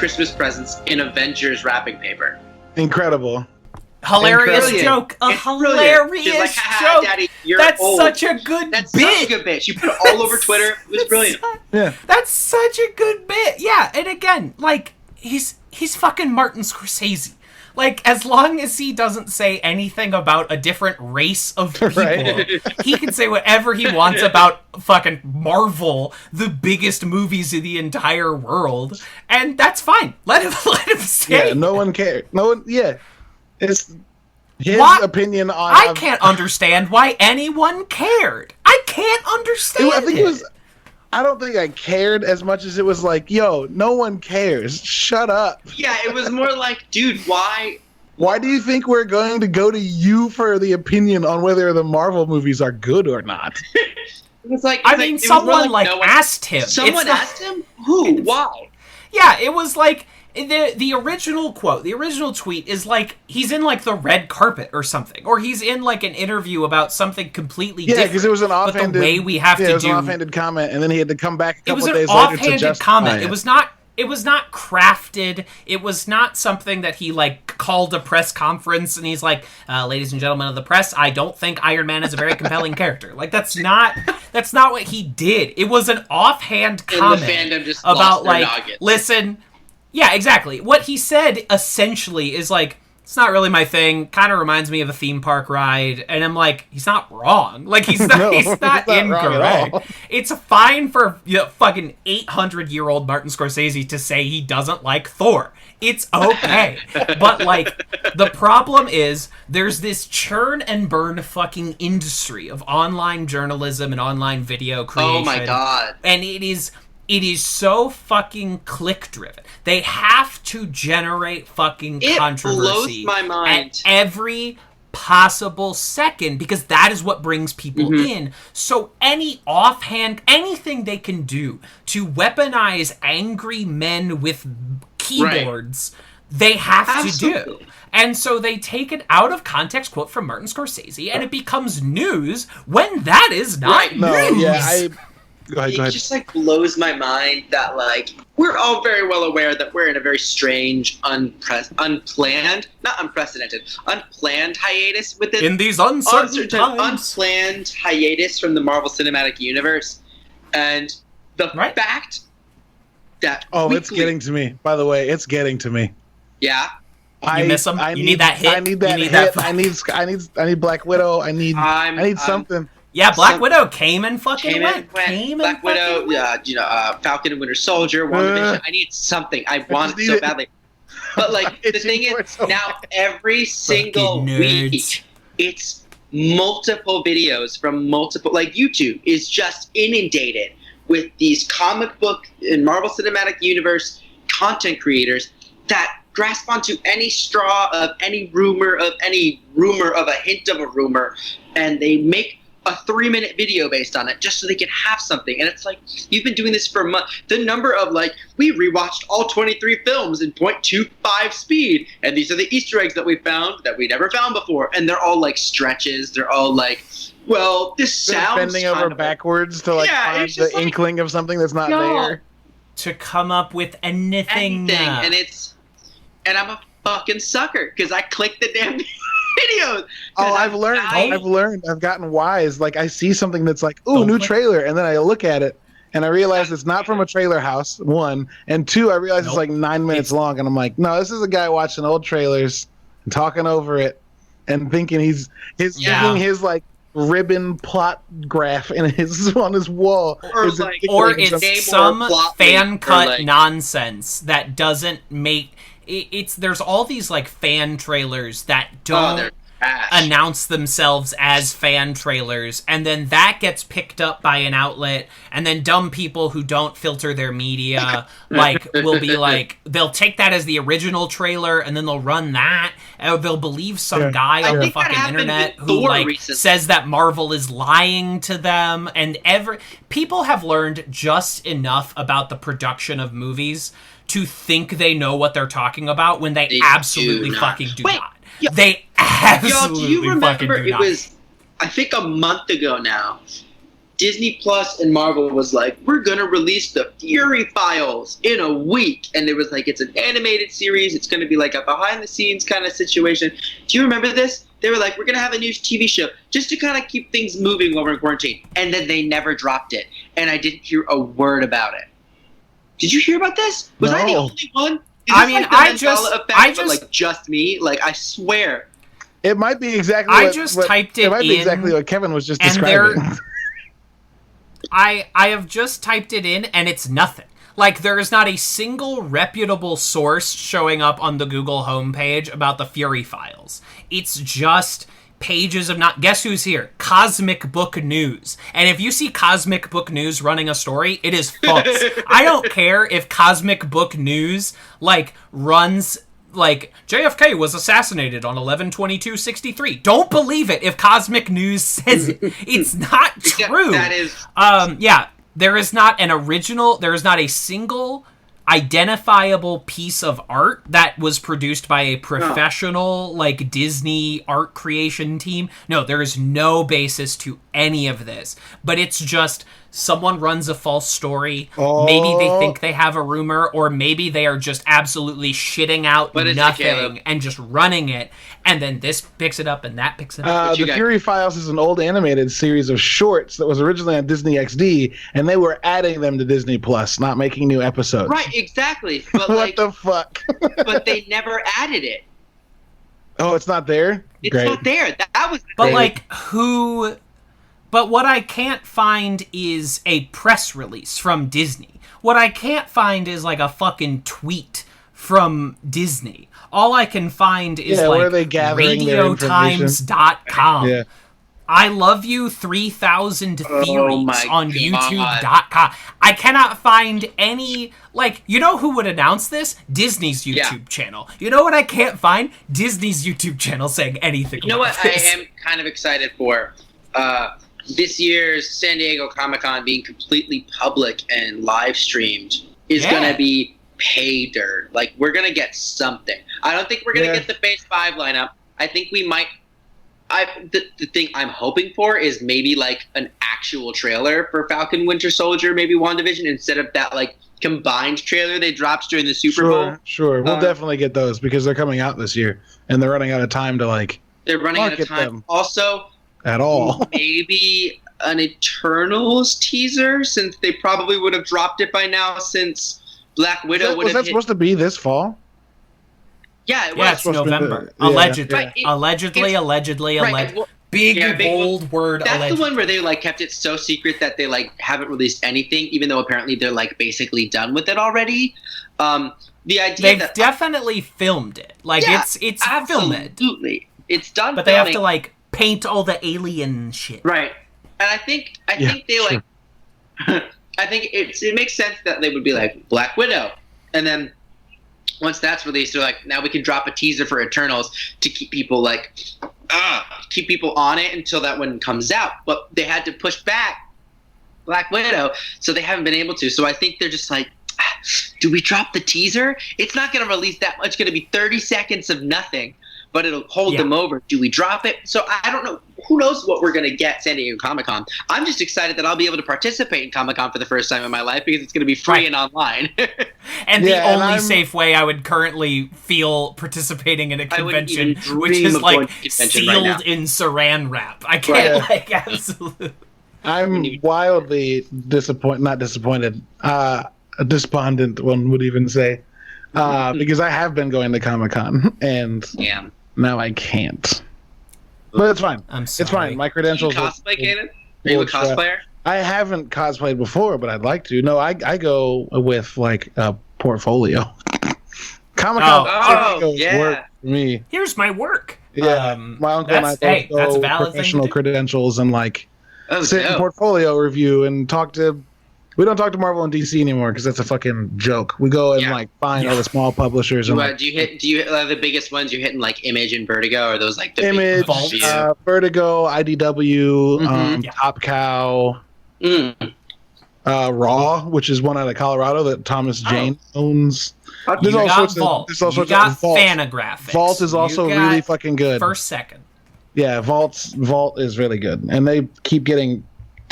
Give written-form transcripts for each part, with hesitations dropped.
Christmas presents in Avengers wrapping paper. Incredible. Hilarious joke. A hilarious joke. Daddy, That's old. such a good bit. That's such a good bit. She put it all over Twitter. It was brilliant. That's such a good bit. Yeah, and again, like, he's fucking Martin Scorsese. Like, as long as he doesn't say anything about a different race of people, he can say whatever he wants about fucking Marvel, the biggest movies in the entire world, and that's fine. Let him say. Yeah, no one cared. No one. Yeah, it's his opinion on. I can't understand why anyone cared. I can't understand. I think it was. I don't think I cared as much as it was like, yo, no one cares. Shut up. Yeah, it was more like, dude, why? Why do you think we're going to go to you for the opinion on whether the Marvel movies are good or not? It's like, someone asked him. Someone asked him? Who? Why? Yeah, it was like, the original quote, the original tweet is like, he's in like the red carpet or something, or he's in like an interview about something completely different. Yeah, because it was an offhanded. But the way we have to it was do an offhanded comment, and then he had to come back a couple days later to justify it. It was an offhanded comment. It. It was not crafted. It was not something that he like called a press conference and he's like, "Ladies and gentlemen of the press, I don't think Iron Man is a very compelling character." Like that's not what he did. It was an offhand comment and the fandom just about like, nuggets. listen. Yeah, exactly. What he said essentially is like, it's not really my thing. Kind of reminds me of a theme park ride, and I'm like, he's not wrong. Like he's not, he's not incorrect. It's fine for fucking 800-year-old Martin Scorsese to say he doesn't like Thor. It's okay. But like, the problem is there's this churn and burn fucking industry of online journalism and online video creation. Oh my god! And it is so fucking click-driven. They have to generate fucking controversy. It blows my mind. At every possible second, because that is what brings people in. So any offhand, anything they can do to weaponize angry men with keyboards, they have to do. And so they take an out-of-context quote from Martin Scorsese, and it becomes news when that is not news. Go ahead. Just like blows my mind that like we're all very well aware that we're in a very strange, unplanned hiatus within these uncertain times. Unplanned hiatus from the Marvel Cinematic Universe, and the fact that it's getting to me. By the way, it's getting to me. Yeah. You miss them. You need that hit. I need that hit. I need Black Widow. I need something. Yeah, Black Widow came and fucking went. Black Widow, Falcon and Winter Soldier, WandaVision. I need something. I want it so badly. But like the thing is, so now every single week, it's multiple videos from multiple. Like YouTube is just inundated with these comic book and Marvel Cinematic Universe content creators that grasp onto any straw of any rumor of a hint of a rumor, and they make a 3-minute video based on it just so they can have something. And it's like, you've been doing this for a month. The number of like, we rewatched all 23 films in 0.25 speed, and these are the Easter eggs that we found that we never found before. And they're all like stretches. They're all like, well, this sounds bending over backwards to like find the inkling of something that's not there. To come up with anything. And I'm a fucking sucker because I click the damn videos. Oh, I've learned. I've gotten wise. Like I see something that's like, ooh, new trailer, and then I look at it and I realize it's not from a trailer house. 1, and 2, I realize it's like 9 minutes long, and I'm like, no, this is a guy watching old trailers and talking over it and thinking he's thinking his like ribbon plot graph and his on his wall, or it's some fan cut nonsense that doesn't make. There's all these like fan trailers that don't announce themselves as fan trailers, and then that gets picked up by an outlet, and then dumb people who don't filter their media like will be like, they'll take that as the original trailer and then they'll run that, or they'll believe some guy on the fucking internet who like says that Marvel is lying to them, and people have learned just enough about the production of movies to think they know what they're talking about when they absolutely fucking do not. They absolutely do you remember fucking do not. It was, I think, a month ago now. Disney Plus and Marvel was like, we're going to release the Fury Files in a week. And it was like, it's an animated series. It's going to be like a behind-the-scenes kind of situation. Do you remember this? They were like, we're going to have a new TV show just to kind of keep things moving while we're in quarantine. And then they never dropped it. And I didn't hear a word about it. Did you hear about this? Was I the only one? I mean, I just just me. Like, I swear. It might be exactly. Typed it. It might be exactly what Kevin was just describing. I have just typed it in, and it's nothing. Like, there is not a single reputable source showing up on the Google homepage about the Fury Files. It's just pages of not. Guess who's here? Cosmic Book News. And if you see Cosmic Book News running a story, it is false. I don't care if Cosmic Book News runs JFK was assassinated on 11/22/63. Don't believe it if Cosmic News says it. It's not true. That is there is not a single identifiable piece of art that was produced by a professional Disney art creation team. No, there is no basis to any of this. But it's just someone runs a false story. Maybe they think they have a rumor, or maybe they are just absolutely shitting out nothing and just running it. And then this picks it up and that picks it up. The Fury Files is an old animated series of shorts that was originally on Disney XD, and they were adding them to Disney Plus, not making new episodes. Right, exactly. But what the fuck? But they never added it. Oh, it's not there? It's not there. That was who... But what I can't find is a press release from Disney. What I can't find is a fucking tweet from Disney. All I can find is where are they gathering radiotimes.com. Yeah. I love you 3000 theories on youtube.com. I cannot find any you know who would announce this? Disney's YouTube channel. You know what I can't find? Disney's YouTube channel saying anything. You know what this. I am kind of excited for? This year's San Diego Comic-Con being completely public and live streamed is going to be pay dirt. We're going to get something. I don't think we're going to get the Phase 5 lineup. I think we might. The thing I'm hoping for is maybe an actual trailer for Falcon Winter Soldier, maybe WandaVision, instead of that combined trailer they dropped during the Super Bowl. Sure. We'll definitely get those because they're coming out this year and they're running out of time to They're running out of time. Them. Also, at all. Maybe an Eternals teaser, since they probably would have dropped it by now, since Black Widow would have. Was that supposed to be this fall? Yeah, it was. Yeah, it's November. Allegedly. Right, allegedly. Right, well, big bold word. That's allegedly. the one where they kept it so secret that they haven't released anything, even though apparently they're basically done with it already. The idea they've definitely filmed it. It's filmed. Absolutely, it's done. But filming. They have to paint all the alien shit. Right. And I think they sure. I think it makes sense that they would be Black Widow. And then once that's released, they're now we can drop a teaser for Eternals to keep people keep people on it until that one comes out. But they had to push back Black Widow, so they haven't been able to. So I think they're just do we drop the teaser? It's not going to release that much. It's going to be 30 seconds of nothing. But it'll hold them over. Do we drop it? So I don't know. Who knows what we're going to get San Diego Comic-Con. I'm just excited that I'll be able to participate in Comic-Con for the first time in my life because it's going to be free and online. And the only safe way I would currently feel participating in a convention, which is sealed in saran wrap. I can't absolutely. I'm wildly despondent, one would even say. Because I have been going to Comic-Con, and now I can't. But it's fine. I'm sorry. It's fine. My credentials. Do you cosplay, Kaden? Are you a cosplayer? I haven't cosplayed before, but I'd like to. No, I go with a portfolio. Comic-Con work for me. Here's my work. Yeah, my uncle and I both go professional credentials and sit in portfolio review and talk to. We don't talk to Marvel and DC anymore because that's a fucking joke. We go and find all the small publishers. And do you hit the biggest ones? You're hitting Image and Vertigo, or those the Image, Vertigo, IDW, Top Cow, Raw, which is one out of Colorado that Thomas Jane owns. There's all sorts Vault. There's all sorts you got of Vault. Fanographics. Vault is also really fucking good. First second. Yeah, Vault is really good, and they keep getting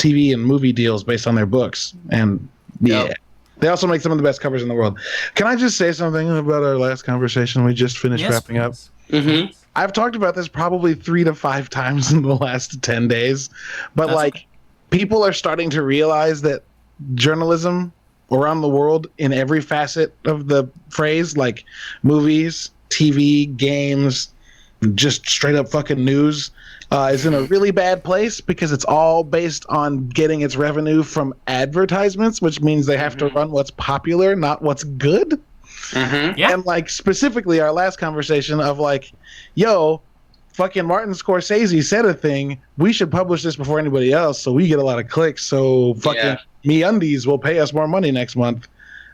TV and movie deals based on their books. And they also make some of the best covers in the world. Can I just say something about our last conversation? We just finished wrapping up. Mm-hmm. I've talked about this probably 3 to 5 times in the last 10 days, but people are starting to realize that journalism around the world in every facet of the phrase, like movies, TV, games, just straight up fucking news, is in a really bad place because it's all based on getting its revenue from advertisements, which means they have to run what's popular, not what's good. Mm-hmm. Yeah. And like specifically our last conversation of like, yo, fucking Martin Scorsese said a thing, we should publish this before anybody else so we get a lot of clicks, so fucking MeUndies will pay us more money next month.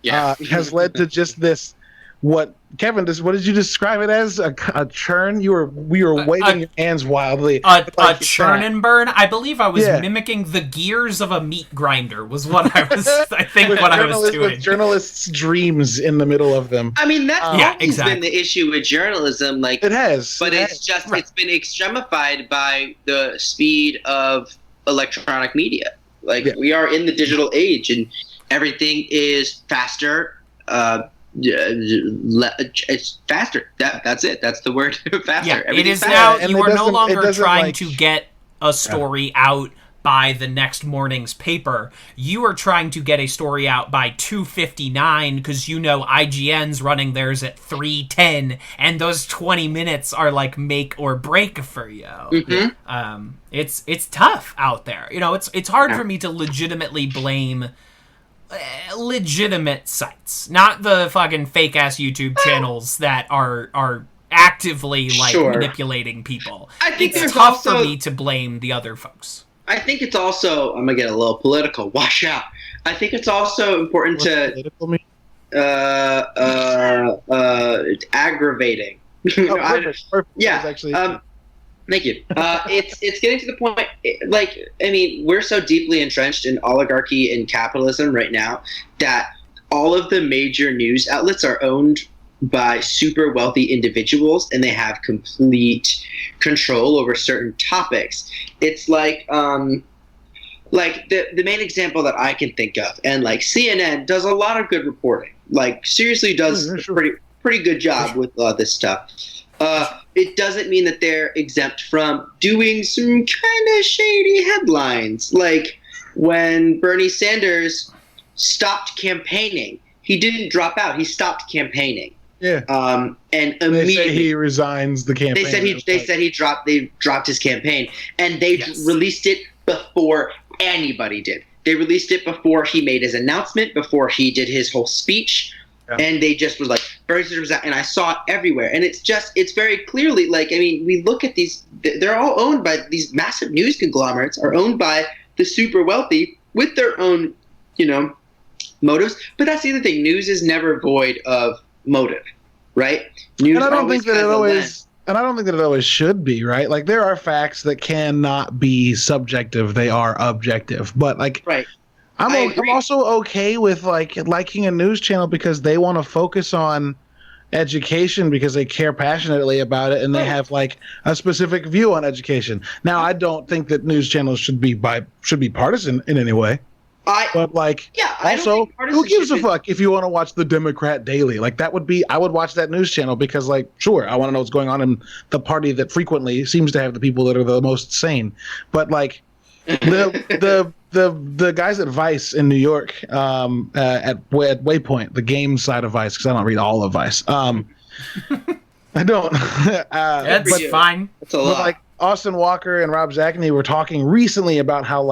Has led to just this, what did you describe it as? A churn? We were waving your hands wildly. A churn and burn? I believe I was mimicking the gears of a meat grinder was what I was, I think what I was doing. With journalists' dreams in the middle of them. I mean, that's always been the issue with journalism. Like, it has. But it's been extremified by the speed of electronic media. Like, we are in the digital age and everything is faster. It's faster. That's it. That's the word. Faster. Yeah, it is now. You are no longer trying to get a story out by the next morning's paper. You are trying to get a story out by 2:59 because IGN's running theirs at 3:10, and those 20 minutes are like make or break for you. Mm-hmm. It's tough out there. It's hard for me to legitimately blame legitimate sites, not the fucking fake ass YouTube channels that are actively manipulating people. I think it's tough for me to blame the other folks. I think it's also, I'm gonna get a little political. Watch out. I think it's also important aggravating. Perfect. Thank you. It's getting to the point, we're so deeply entrenched in oligarchy and capitalism right now that all of the major news outlets are owned by super wealthy individuals and they have complete control over certain topics. It's like the main example that I can think of, and like CNN does a lot of good reporting, like seriously does a pretty good job with this stuff. It doesn't mean that they're exempt from doing some kind of shady headlines. Like when Bernie Sanders stopped campaigning, he didn't drop out. He stopped campaigning. Yeah. And immediately they say he resigns the campaign. They said they dropped his campaign, and they released it before anybody did. They released it before he made his announcement, before he did his whole speech. Yeah. And they just was like, Bernie Sanders was out, and I saw it everywhere. And it's very clearly, we look at these, they're all owned by these massive news conglomerates, are owned by the super wealthy with their own, motives. But that's the other thing. News is never void of motive, right? News and I don't think that it always should be, right? Like, there are facts that cannot be subjective; they are objective. But right. I'm also okay with liking a news channel because they want to focus on education because they care passionately about it and they have a specific view on education. Now, I don't think that news channels should be partisan in any way. But also, who gives a fuck if you want to watch the Democrat Daily? I would watch that news channel because sure, I want to know what's going on in the party that frequently seems to have the people that are the most sane. But the guys at Vice in New York, at Waypoint, the game side of Vice, because I don't read all of Vice. I don't. That's fine. It's a lot. But Austin Walker and Rob Zacny were talking recently about how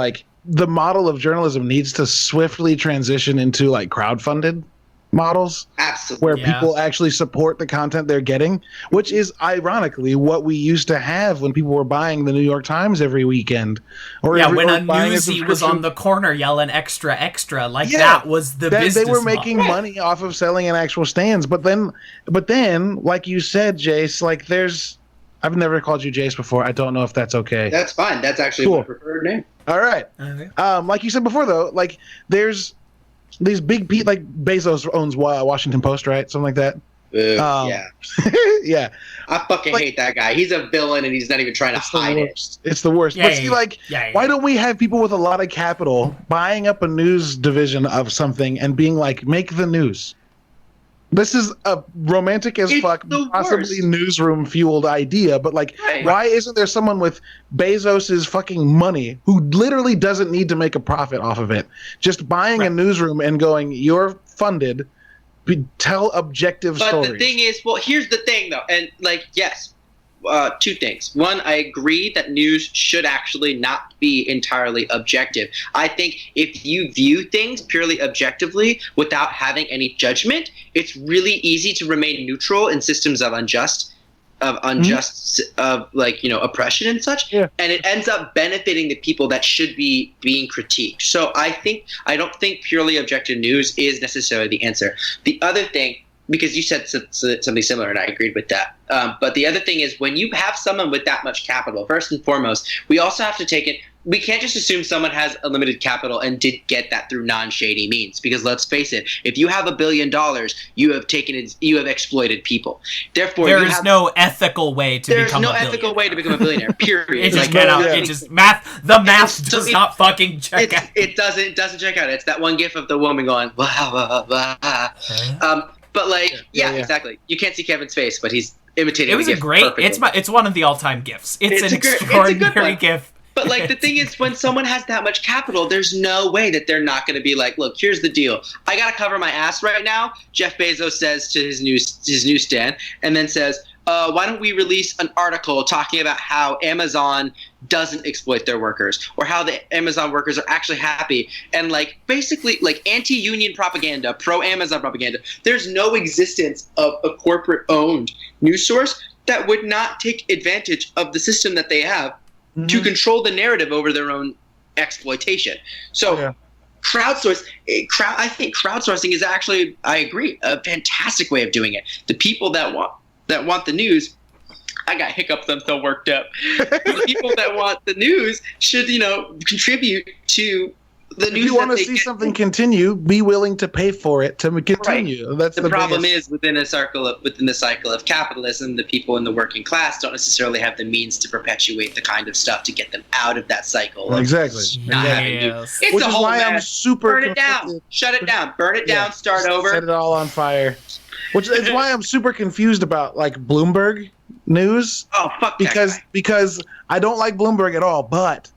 the model of journalism needs to swiftly transition into crowdfunded models. Absolutely. Where people actually support the content they're getting, which is ironically what we used to have when people were buying the New York Times every weekend. When a newsie was on the corner yelling extra, extra, that was the business they were making money off of selling in actual stands. But then, like you said, Jace, I've never called you Jace before. I don't know if that's okay. That's fine. That's actually my preferred name. All right. Okay. Like you said before, though, there's these big Bezos owns Washington Post, right? Something like that. Yeah. Yeah. I fucking hate that guy. He's a villain and he's not even trying to hide it. It's the worst. But see, why don't we have people with a lot of capital buying up a news division of something and being like, make the news? This is a romantic as fuck, possibly newsroom fueled idea, but why isn't there someone with Bezos's fucking money who literally doesn't need to make a profit off of it, just buying a newsroom and going, you're funded, tell objective stories. But the thing is, well, here's the thing though, and yes, two things. One, I agree that news should actually not be entirely objective. I think if you view things purely objectively without having any judgment, it's really easy to remain neutral in systems of oppression and such. Yeah. And it ends up benefiting the people that should be being critiqued. So I don't think purely objective news is necessarily the answer. The other thing, because you said something similar and I agreed with that. But the other thing is, when you have someone with that much capital, first and foremost, we also have to take it. We can't just assume someone has a limited capital and did get that through non-shady means. Because let's face it, if you have $1 billion, you have exploited people. Therefore, there is no ethical way to become a billionaire. There's no ethical way to become a billionaire. Period. It just cannot. It just math. The math does not fucking check out. It doesn't check out. It's that one gif of the woman going blah blah blah. But exactly. You can't see Kevin's face, but he's imitating. It was a great. Perfectly. It's one of the all-time gifs. It's an extraordinary gif. But the thing is, when someone has that much capital, there's no way that they're not going to be like, look, here's the deal. I got to cover my ass right now. Jeff Bezos says to his newsstand, and then says, why don't we release an article talking about how Amazon doesn't exploit their workers, or how the Amazon workers are actually happy, and basically anti-union propaganda, pro-Amazon propaganda. There's no existence of a corporate-owned news source that would not take advantage of the system that they have to control the narrative over their own exploitation. So I think crowdsourcing is actually, I agree, a fantastic way of doing it. The people that want the news, I got hiccups, I'm so worked up. The people that want the news should, contribute to the news. If you want to see something continue, be willing to pay for it to continue. Right. That's the problem is within the cycle of capitalism, the people in the working class don't necessarily have the means to perpetuate the kind of stuff to get them out of that cycle. Exactly. It's Which a is whole why mess. I'm super burn it down, shut it down, burn it down, start over, set it all on fire. Which is why I'm super confused about Bloomberg news. Oh fuck! Because I don't like Bloomberg at all, but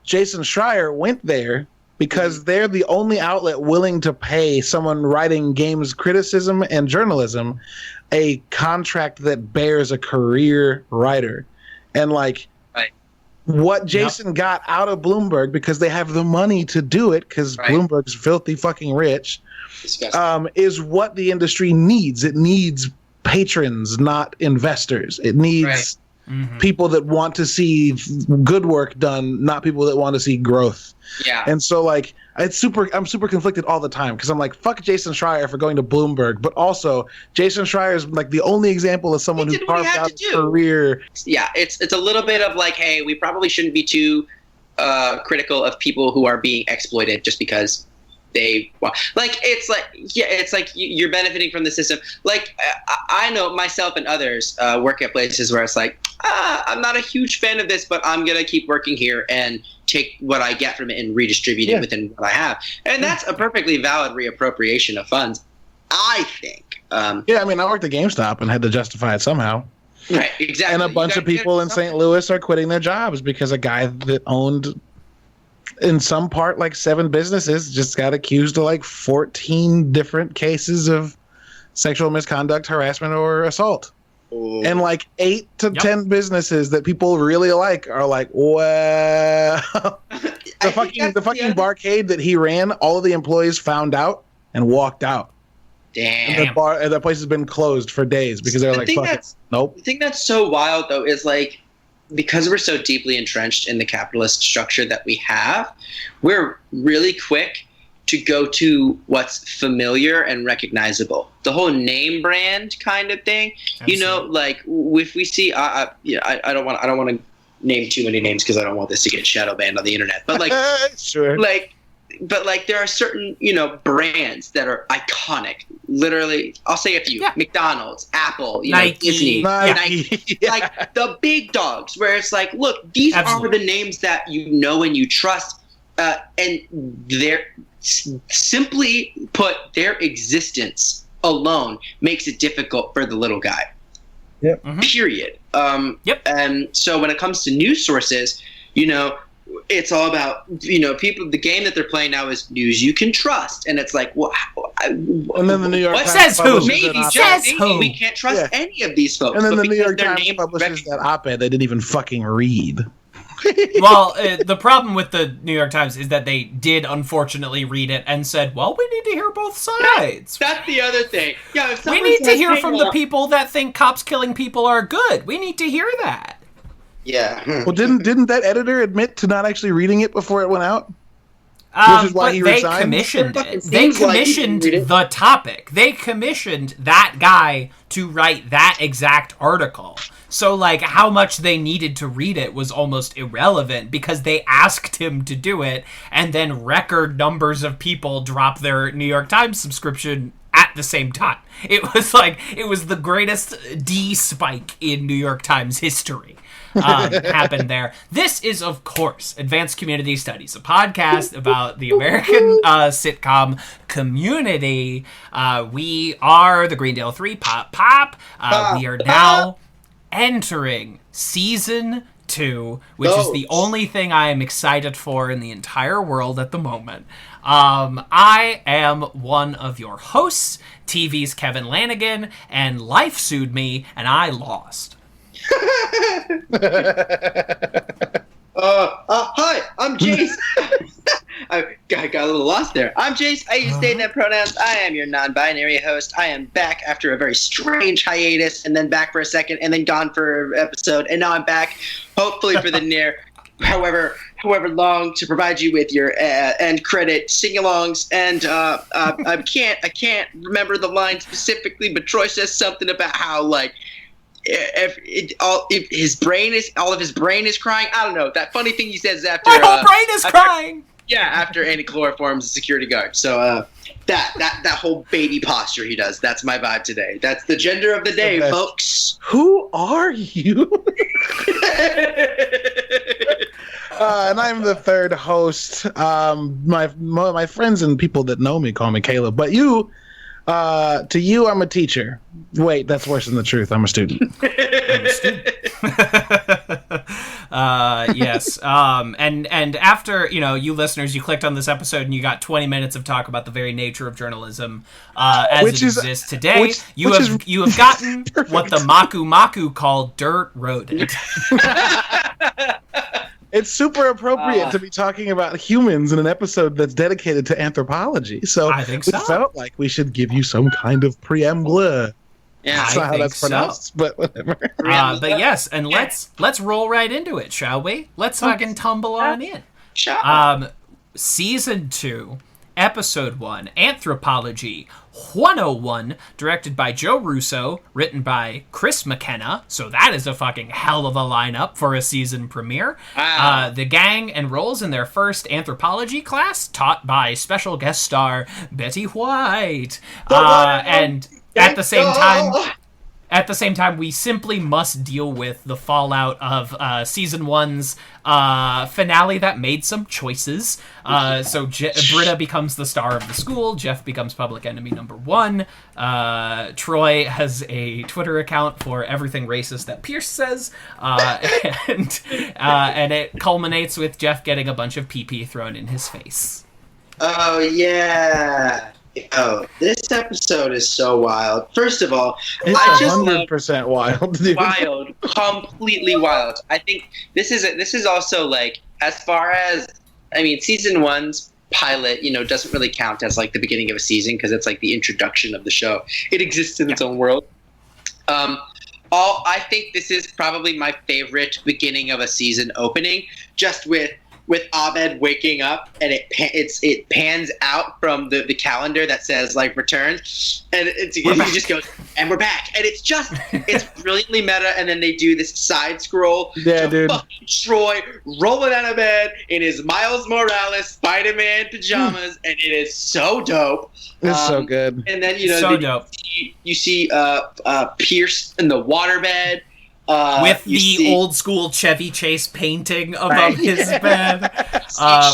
Jason Schreier went there because they're the only outlet willing to pay someone writing games criticism and journalism a contract that bears a career writer. And what Jason got out of Bloomberg, because they have the money to do it, because Bloomberg's filthy fucking rich, is what the industry needs. It needs patrons, not investors. It needs people that want to see good work done, not people that want to see growth. Yeah. And so I'm super conflicted all the time, because I'm like, fuck Jason Schreier for going to Bloomberg, but also Jason Schreier is the only example of someone who carved out his career. Yeah, it's a little bit of hey, we probably shouldn't be too critical of people who are being exploited just because they want. You're benefiting from the system. I know myself and others work at places where it's I'm not a huge fan of this, but I'm gonna keep working here and take what I get from it and redistribute it within what I have. And that's a perfectly valid reappropriation of funds, I think. I worked at GameStop and had to justify it somehow. Right, exactly. And a bunch of people in St. Louis are quitting their jobs because a guy that owned, in some part, 7 businesses just got accused of 14 different cases of sexual misconduct, harassment, or assault. Ooh. And 8 to 10 businesses that people really are well, the fucking barcade that he ran, all of the employees found out and walked out. Damn. And that place has been closed for days because they're fuck it. Nope. The thing that's so wild though is because we're so deeply entrenched in the capitalist structure that we have, we're really quick to go to what's familiar and recognizable. The whole name brand kind of thing. Absolutely. If we see, I don't want to name too many names because I don't want this to get shadow banned on the internet. But sure. but like there are certain, brands that are iconic. Literally, I'll say a few: McDonald's, Apple, Nike, Disney, Nike, like the big dogs. Where it's like, look, these are the names that you know and you trust, and they're simply put, their existence alone makes it difficult for the little guy. Yep. Mm-hmm. Period. And so when it comes to news sources, it's all about, people, the game that they're playing now is news you can trust. And it's like, and then the New York Times says who? Maybe says who? We can't trust any of these folks. And then the New York Times publishes that op-ed they didn't even fucking read. Well, the problem with the New York Times is that they did unfortunately read it and said, well, we need to hear both sides. That's the other thing. Yeah, we need to hear from the people that think cops killing people are good. We need to hear that. Yeah. Well, didn't that editor admit to not actually reading it before it went out? Which is why he resigned? Commissioned it. They commissioned the topic. They commissioned that guy to write that exact article. So, how much they needed to read it was almost irrelevant because they asked him to do it, and then record numbers of people drop their New York Times subscription at the same time. It was the greatest D spike in New York Times history. Happened there. This is, of course, Advanced Community Studies, a podcast about the American sitcom Community. We are the Greendale Three, pop. We are now entering season 2, which is the only thing I am excited for in the entire world at the moment. I am one of your hosts, TV's Kevin Lanigan, and life sued me, and I lost. Hi, I'm Jace. I got a little lost there. I'm Jace. I use they and them pronouns. I am your non-binary host. I am back after a very strange hiatus, and then back for a second, and then gone for an episode, and now I'm back, hopefully for the near, however long, to provide you with your end credit sing-alongs. And I can't remember the line specifically, but Troy says something about how if all of his brain is crying. I don't know. That funny thing he says after my whole brain is crying. Yeah, after Andy chloroforms the security guard. So that whole baby posture he does. That's my vibe today. That's the gender of the day, folks. Who are you? And I'm the third host. My friends and people that know me call me Caleb, but to you, I'm a teacher. Wait, that's worse than the truth. I'm a student. Yes. And after, you listeners, you clicked on this episode and you got 20 minutes of talk about the very nature of journalism as it exists today. You have gotten what the Maku call dirt rodent. It's super appropriate to be talking about humans in an episode that's dedicated to anthropology. So I think so. It felt like we should give you some kind of preamble. Yeah, that's not how that's pronounced, but whatever. But yes, and let's roll right into it, shall we? Let's fucking tumble on in. Season 2, Episode 1, Anthropology 101, directed by Joe Russo, written by Chris McKenna, so that is a fucking hell of a lineup for a season premiere. Wow. The gang enrolls in their first anthropology class, taught by special guest star Betty White. And at the same time, we simply must deal with the fallout of season 1's finale that made some choices. So Britta becomes the star of the school. Jeff becomes public enemy number 1. Troy has a Twitter account for everything racist that Pierce says. And it culminates with Jeff getting a bunch of pee-pee thrown in his face. Oh, yeah. Oh, this episode is so wild. First of all, it's I just 100% wild, dude. Wild, completely wild. I think this is also as far as season 1's pilot, doesn't really count as the beginning of a season because it's the introduction of the show. It exists in its own world. I think this is probably my favorite beginning of a season opening, just with with Abed waking up, and it pans out from the calendar that says like returns, and he just goes, and we're back, and it's brilliantly meta. And then they do this side scroll, dude. Fucking Troy rolling out of bed in his Miles Morales Spider-Man pajamas, and it is so dope. It's so good. And then dope. You see Pierce in the waterbed. With the old school Chevy Chase painting above his bed,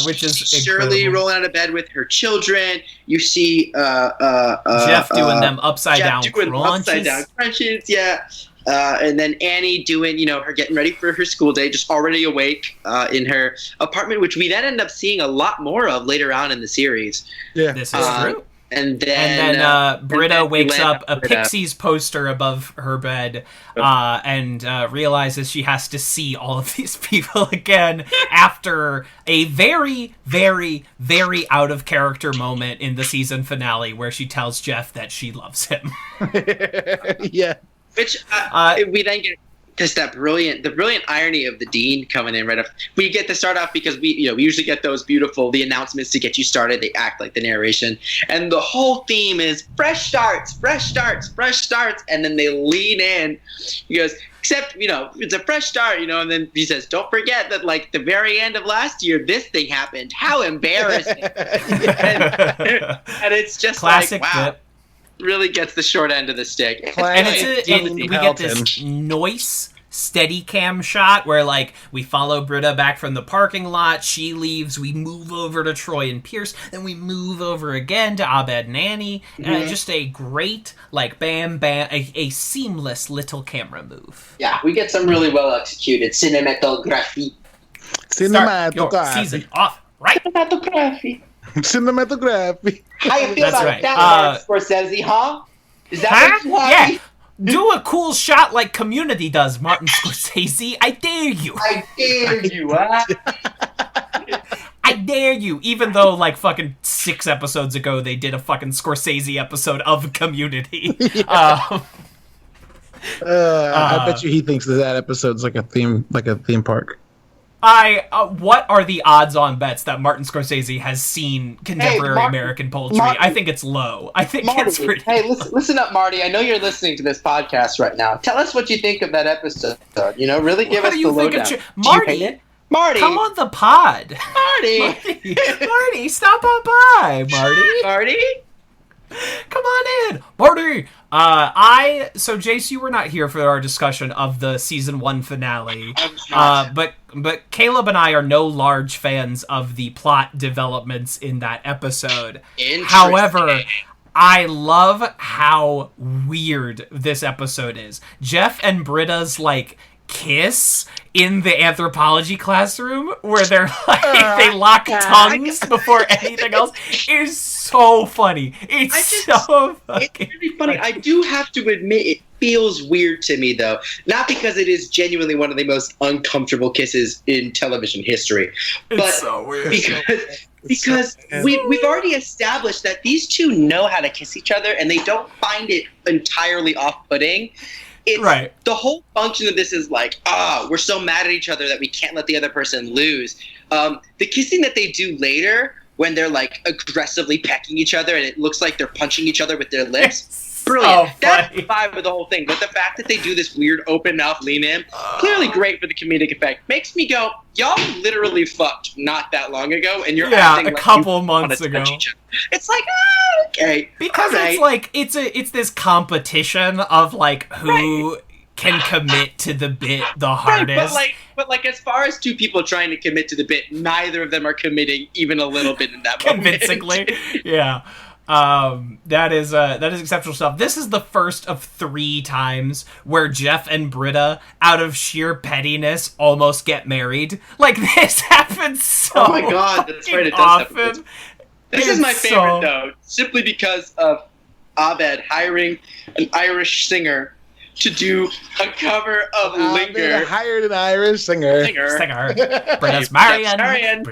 which is Shirley incredible. rolling out of bed with her children. You see Jeff doing them upside down crunches, yeah. And then Annie doing, her getting ready for her school day, just already awake in her apartment, which we then end up seeing a lot more of later on in the series. Yeah, this is true. And then Britta wakes up a Pixies poster above her bed and realizes she has to see all of these people again after a very, very, very out-of-character moment in the season finale where she tells Jeff that she loves him. Yeah. Which we then get just the brilliant irony of the dean coming in right up. We get to start off because we usually get those beautiful the announcements to get you started. They act like the narration, and the whole theme is fresh starts, and then they lean in. He goes, except it's a fresh start, and then he says, don't forget that like the very end of last year, this thing happened. How embarrassing! and it's just classic like, wow. bit. Really gets the short end of the stick. And we get this nice steady cam shot where like we follow Britta back from the parking lot, she leaves, we move over to Troy and Pierce, then we move over again to Abed and Annie. Just a great like bam a seamless little camera move. Yeah, we get some really well executed cinematography. Start your season off right. Cinematography. How you feel about that, Scorsese, huh? Is that what you want? Yeah. Do a cool shot like Community does, Martin Scorsese. I dare you. I dare you, huh? I dare you. Even though, like, fucking 6 episodes ago, they did a fucking Scorsese episode of Community. I bet you he thinks that episode's like a theme park. What are the odds-on bets that Martin Scorsese has seen contemporary American poetry? Marty, I think it's low. I think Marty, it's pretty... Hey, listen up, Marty. I know you're listening to this podcast right now. Tell us what you think of that episode. Really give us the lowdown. Marty, come on the pod. Marty, stop on by, Marty. Come on in, Marty. So Jace, you were not here for our discussion of the season 1 finale. But Caleb and I are no large fans of the plot developments in that episode. However, I love how weird this episode is. Jeff and Britta's like kiss in the anthropology classroom where they're like they lock tongues before anything else is so funny. It's really funny. I do have to admit it feels weird to me though. Not because it is genuinely one of the most uncomfortable kisses in television history. But it's so weird. Because we've already established that these two know how to kiss each other and they don't find it entirely off-putting. Right. The whole function of this is like, we're so mad at each other that we can't let the other person lose. The kissing that they do later, when they're like aggressively pecking each other and it looks like they're punching each other with their lips, brilliant. That's the vibe of the whole thing. But the fact that they do this weird open mouth lean in, clearly great for the comedic effect. Makes me go, y'all literally fucked not that long ago, and you're acting a couple months ago. It's like, okay, because it's like it's this competition of like who can commit to the bit the hardest. But as far as two people trying to commit to the bit, neither of them are committing even a little bit in that convincingly. Moment. Yeah. That is exceptional stuff. This is the first of 3 times where Jeff and Britta, out of sheer pettiness, almost get married. Like, this happens so oh my god, that's right, it does often. This is my favorite, though, simply because of Abed hiring an Irish singer to do a cover of Linger. Hired an Irish singer. Britta's Marion.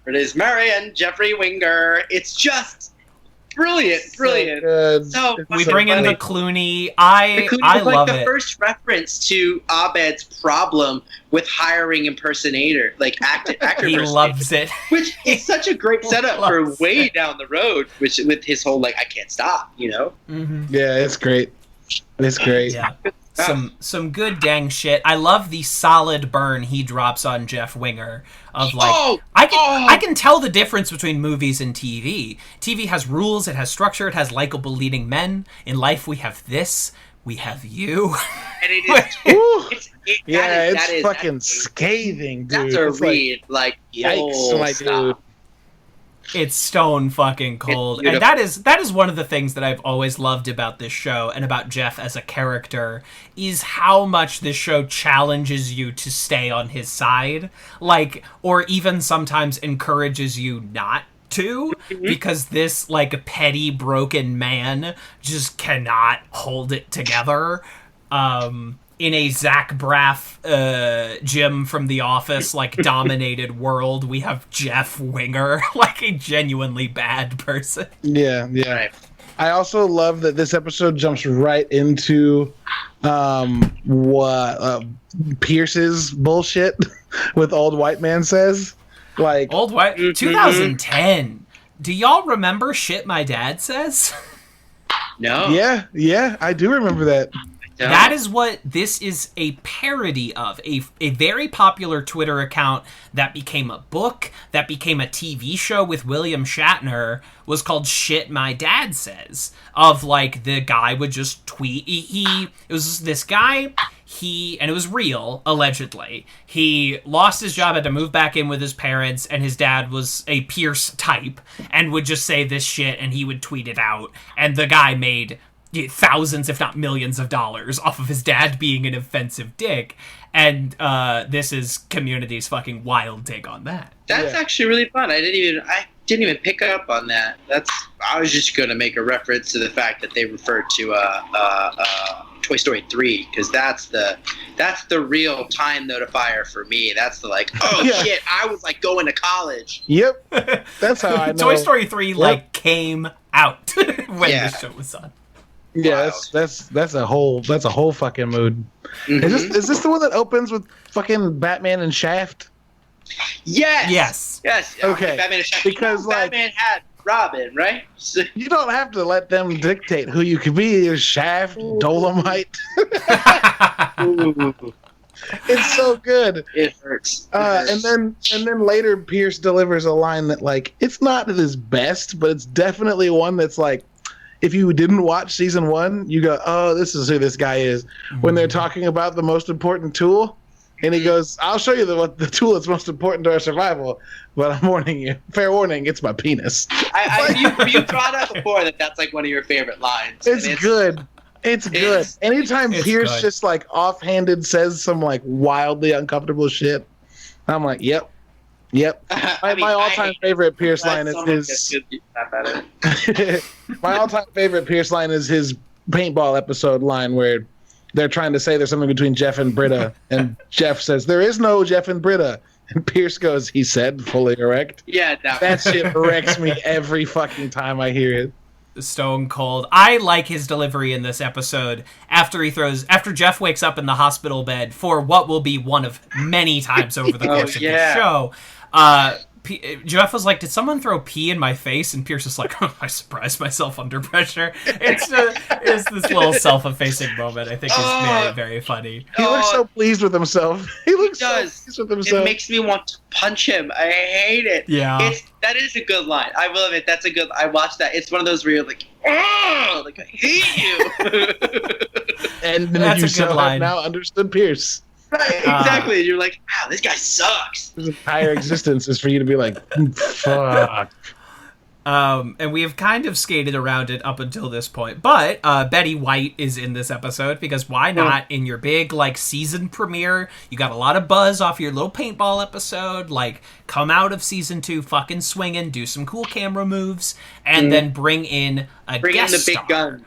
Britta's Marion. Jeffrey Winger. It's just brilliant. So we bring in the Clooney. I love it. The first reference to Abed's problem with hiring impersonator, like actor. He loves it, which is such a great setup for way down the road. Which with his whole like I can't stop, Mm-hmm. Yeah, it's great. It's great. Yeah. Some good dang shit. I love the solid burn he drops on Jeff Winger of like I can tell the difference between movies and TV. TV has rules, it has structure, it has likable leading men. In life we have this, we have you. And it is it's fucking scathing, dude. That's a read like yikes, my dude. It's stone fucking cold. And that is one of the things that I've always loved about this show and about Jeff as a character is how much this show challenges you to stay on his side, like, or even sometimes encourages you not to, because this like petty broken man just cannot hold it together. In a Zach Braff, Jim from The Office, like, dominated world, we have Jeff Winger, like a genuinely bad person. Yeah. I also love that this episode jumps right into Pierce's bullshit with Old White Man Says. Like Old White 2010. Do y'all remember Shit My Dad Says? No. Yeah, I do remember that. Yeah. That is what this is a parody of. A very popular Twitter account that became a book, that became a TV show with William Shatner, was called Shit My Dad Says. Of, like, the guy would just tweet. It was this guy, and it was real, allegedly. He lost his job, had to move back in with his parents, and his dad was a Pierce type, and would just say this shit, and he would tweet it out. And the guy made thousands, if not millions of dollars off of his dad being an offensive dick, and this is Community's fucking wild take on that. That's actually really fun. I didn't even pick up on that. I was just going to make a reference to the fact that they referred to Toy Story 3, because that's the real time notifier for me. That's the like, shit, I was like going to college. Yep, that's how I know. Toy Story 3 like came out when the show was on. Yeah, that's a whole fucking mood. Mm-hmm. Is this the one that opens with fucking Batman and Shaft? Yes. Okay. Batman and Shaft. Because Batman had Robin, right? So, you don't have to let them dictate who you can be. You're Shaft, Dolomite. It's so good. It hurts. And then later Pierce delivers a line that like it's not at his best, but it's definitely one that's like, if you didn't watch season 1, you go, oh, this is who this guy is. When they're talking about the most important tool, and he goes, I'll show you the tool that's most important to our survival, but I'm warning you. Fair warning, it's my penis. You brought up before that's like one of your favorite lines. It's good. It's good. Anytime Pierce just like offhanded says some like wildly uncomfortable shit, I'm like, yep. My all-time favorite Pierce line is his. My all-time favorite Pierce line is his paintball episode line where they're trying to say there's something between Jeff and Britta, and Jeff says there is no Jeff and Britta, and Pierce goes, he said, fully erect. Yeah, that shit wrecks me every fucking time I hear it. Stone cold. I like his delivery in this episode after Jeff wakes up in the hospital bed for what will be one of many times over the course of the show. Jeff was like, did someone throw pee in my face? And Pierce is like, I surprised myself under pressure. It's this little self-effacing moment I think is very, very funny. He looks so pleased with himself. He looks so pleased with himself. It makes me want to punch him. I hate it. Yeah. That is a good line. I love it. I watched that. It's one of those where you're like, like I hate you. And then you have now understood Pierce. Right, exactly. You're like, wow, this guy sucks. His entire existence is for you to be like, fuck. And we have kind of skated around it up until this point. But Betty White is in this episode because why not? In your big like season premiere, you got a lot of buzz off your little paintball episode. Like, come out of season 2 fucking swinging, do some cool camera moves, and then bring in a guest big star. Guns.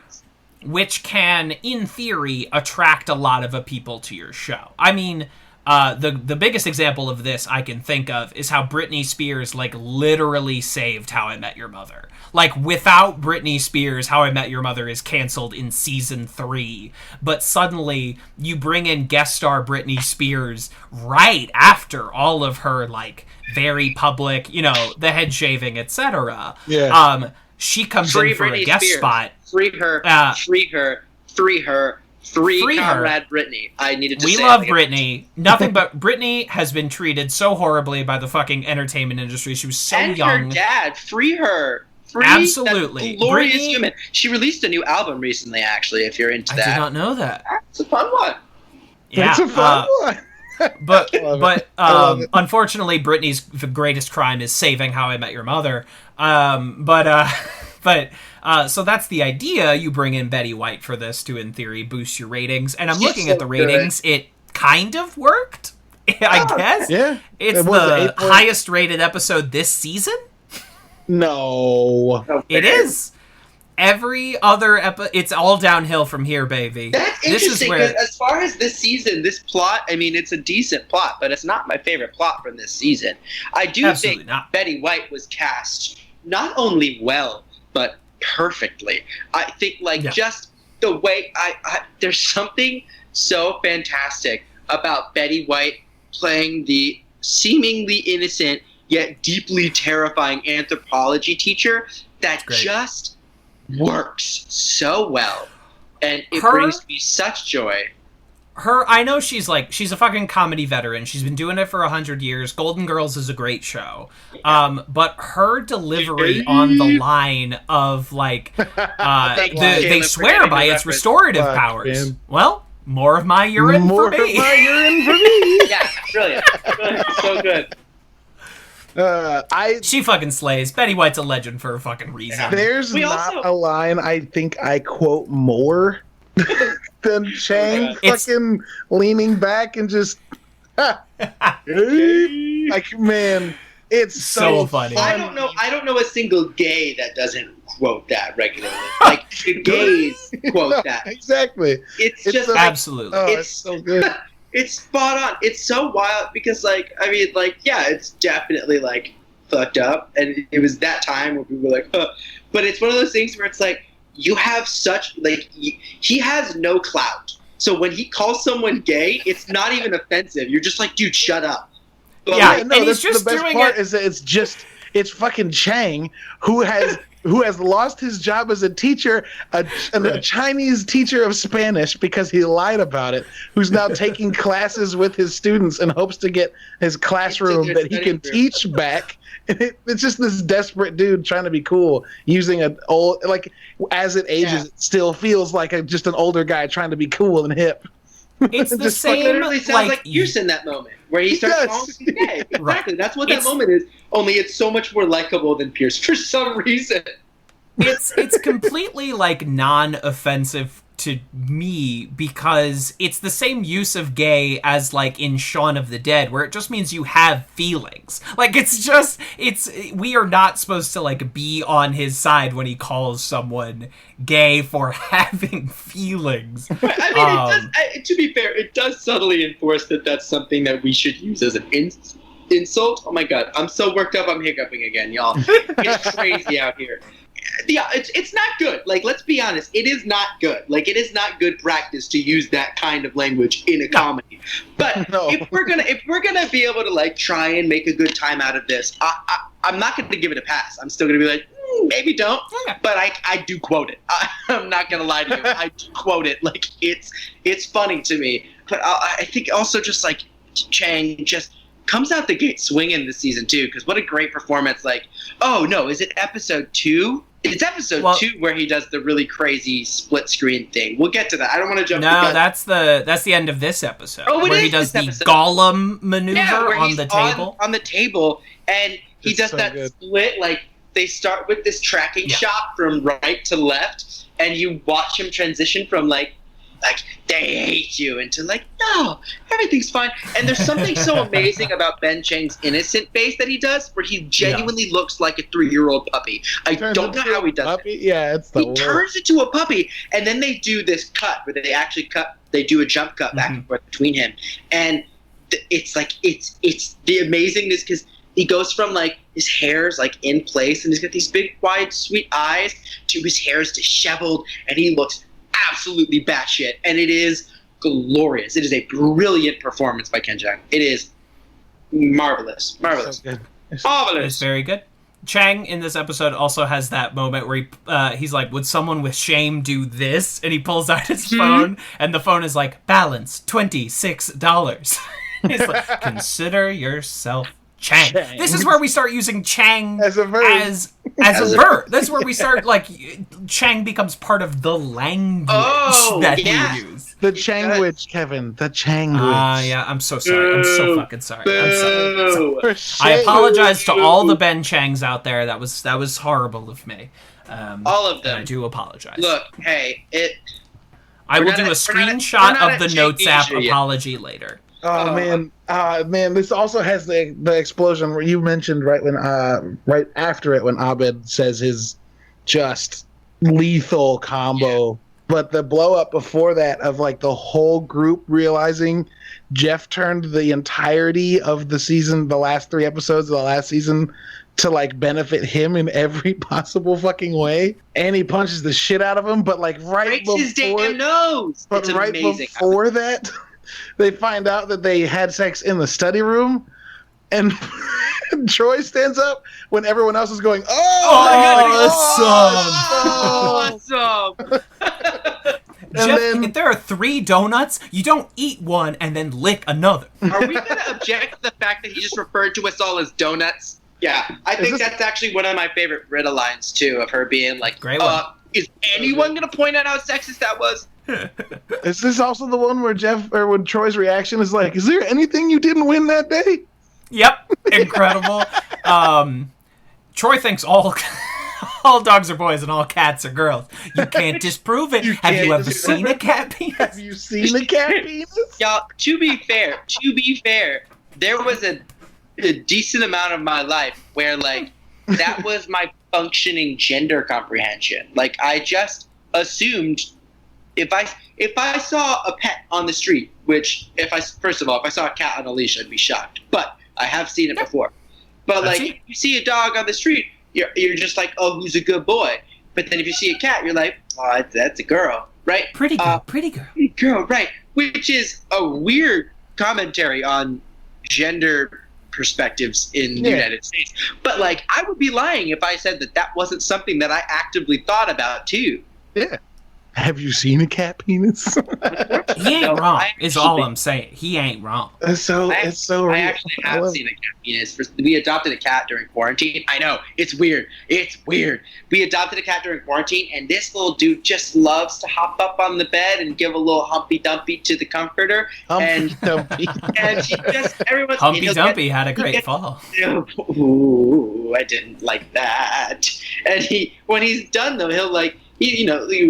Which can, in theory, attract a lot of people to your show. I mean, the biggest example of this I can think of is how Britney Spears like literally saved How I Met Your Mother. Like, without Britney Spears, How I Met Your Mother is canceled in season 3. But suddenly, you bring in guest star Britney Spears right after all of her, like, very public, the head shaving, etc. Yeah. She comes in for Britney a guest Spears. spot. Free her. Free Conrad Britney. I needed to say We love Britney. Nothing but Britney has been treated so horribly by the fucking entertainment industry. She was so young. And her dad. Free her. Free Absolutely. That glorious Britney, human. She released a new album recently, actually, if you're into that. I did not know that. It's a fun one. Yeah. It's a fun one. But unfortunately, Britney's the greatest crime is saving How I Met Your Mother. So that's the idea. You bring in Betty White for this to, in theory, boost your ratings. And I'm looking at the ratings. Good. It kind of worked, I guess. Yeah. It's the highest rated episode this season. No. It is. Every other episode, it's all downhill from here, baby. That's interesting, because as far as this season, this plot, I mean, it's a decent plot, but it's not my favorite plot from this season. I do think Betty White was cast not only well, but perfectly. I think, just the way there's something so fantastic about Betty White playing the seemingly innocent yet deeply terrifying anthropology teacher that just works so well, and it brings me such joy. I know she's a fucking comedy veteran. She's been doing it for 100 years. Golden Girls is a great show. But her delivery on the line of they swear by its restorative powers. Man. Well, more of my urine for me. Yeah, brilliant. So good. She fucking slays. Betty White's a legend for a fucking reason. There's a line I think I quote more than Chang fucking leaning back and just man, it's so funny. I don't know a single gay that doesn't quote that regularly. Like, the gays quote that. Exactly. It's just absolutely. It's so good. It's spot on. It's so wild because, it's definitely, fucked up. And it was that time where people were like, huh. But it's one of those things where it's like, you have such, he has no clout. So when he calls someone gay, it's not even offensive. You're just like, dude, shut up. But and he's just the best doing part is that it's fucking Chang who has lost his job as a teacher, a Chinese teacher of Spanish, because he lied about it, who's now taking classes with his students and hopes to get his classroom that he can teach back. And it's just this desperate dude trying to be cool, using an old, as it ages, it still feels like just an older guy trying to be cool and hip. It's the same. It literally sounds like Pierce in that moment, where he starts calling him gay. Exactly. Right. That's what that moment is. Only it's so much more likable than Pierce for some reason. It's completely non-offensive to me because it's the same use of gay as in Shaun of the Dead, where it just means you have feelings. We are not supposed to be on his side when he calls someone gay for having feelings. I mean, to be fair, it does subtly enforce that that's something that we should use as an insult. Oh my god, I'm so worked up, I'm hiccuping again, y'all. It's crazy out here. Yeah, it's not good. Let's be honest. It is not good. It is not good practice to use that kind of language in a comedy. But if we're gonna be able to try and make a good time out of this, I'm not gonna give it a pass. I'm still gonna be maybe don't. But I do quote it. I'm not gonna lie to you. I do quote it. It's funny to me. But I think also just Chang just comes out the gate swinging this season too. Because what a great performance! Oh no, is it episode 2? It's episode 2 where he does the really crazy split screen thing. We'll get to that. I don't want to jump. No, that's the end of this episode. Where he does the Gollum maneuver on the table. On the table, and he does that split. They start with this tracking shot from right to left, and you watch him transition from they hate you into no, everything's fine. And there's something so amazing about Ben Chang's innocent face that he does, where he genuinely looks like a 3-year-old puppy. I don't know how he does it. Yeah, he turns into a puppy, and then they do this cut where they actually they do a jump cut back and forth between him. And it's like it's the amazingness because he goes from like his hair's like in place and he's got these big wide sweet eyes to his hair's disheveled and he looks absolutely batshit, and it is glorious. It is a brilliant performance by Ken Jeong. It is marvelous. So good. Marvelous. It's very good. Chang in this episode also has that moment where he's like, would someone with shame do this? And he pulls out his phone, and the phone is like, balance $26. He's like, consider yourself Chang. This is where we start using Chang as a verb. As a verb. That's where we start, like, Chang becomes part of the language that we use. The Changwich, Kevin. The Changwich. Yeah, I'm so sorry. I'm so fucking sorry. Boo. I apologize to all the Ben Changs out there. That was horrible of me. All of them. I do apologize. Look, hey, I will do a screenshot of the Notes app apology later. Oh man! This also has the explosion where you mentioned right after it when Abed says his just lethal combo. Yeah. But the blow up before that of like the whole group realizing Jeff turned the entirety of the season, the last 3 episodes of the last season, to like benefit him in every possible fucking way, and he punches the shit out of him. But like breaks his damn nose. But it's right amazing. Before that, they find out that they had sex in the study room, and Troy stands up when everyone else is going, awesome. Jeff, if there are 3 donuts, you don't eat one and then lick another. Are we going to object to the fact that he just referred to us all as donuts? Yeah, I think that's actually one of my favorite Riddle lines, too, of her being like, is anyone going to point out how sexist that was? Is this also the one where when Troy's reaction is like, is there anything you didn't win that day? Yep, incredible. Troy thinks all dogs are boys and all cats are girls. You can't disprove it. Have you ever seen a cat penis? Have you seen a cat penis? Y'all, to be fair, there was a decent amount of my life where like that was my functioning gender comprehension. Like I just assumed if I saw a pet on the street, which if I saw a cat on a leash, I'd be shocked. But I have seen it before. But like if you see a dog on the street, you're just like, oh, who's a good boy? But then if you see a cat, you're like, oh, that's a girl, right? Pretty girl. Pretty girl, right? Which is a weird commentary on gender perspectives in the United States. But like, I would be lying if I said that wasn't something that I actively thought about too. Yeah. Have you seen a cat penis? He ain't wrong. Is all I'm saying. He ain't wrong. It's so real. I actually have seen a cat penis. We adopted a cat during quarantine. I know it's weird. We adopted a cat during quarantine, and this little dude just loves to hop up on the bed and give a little humpy dumpy to the comforter. Humpy dumpy. And he just everyone's Humpy dumpy had a great fall. Ooh, I didn't like that. And when he's done though, he'll like.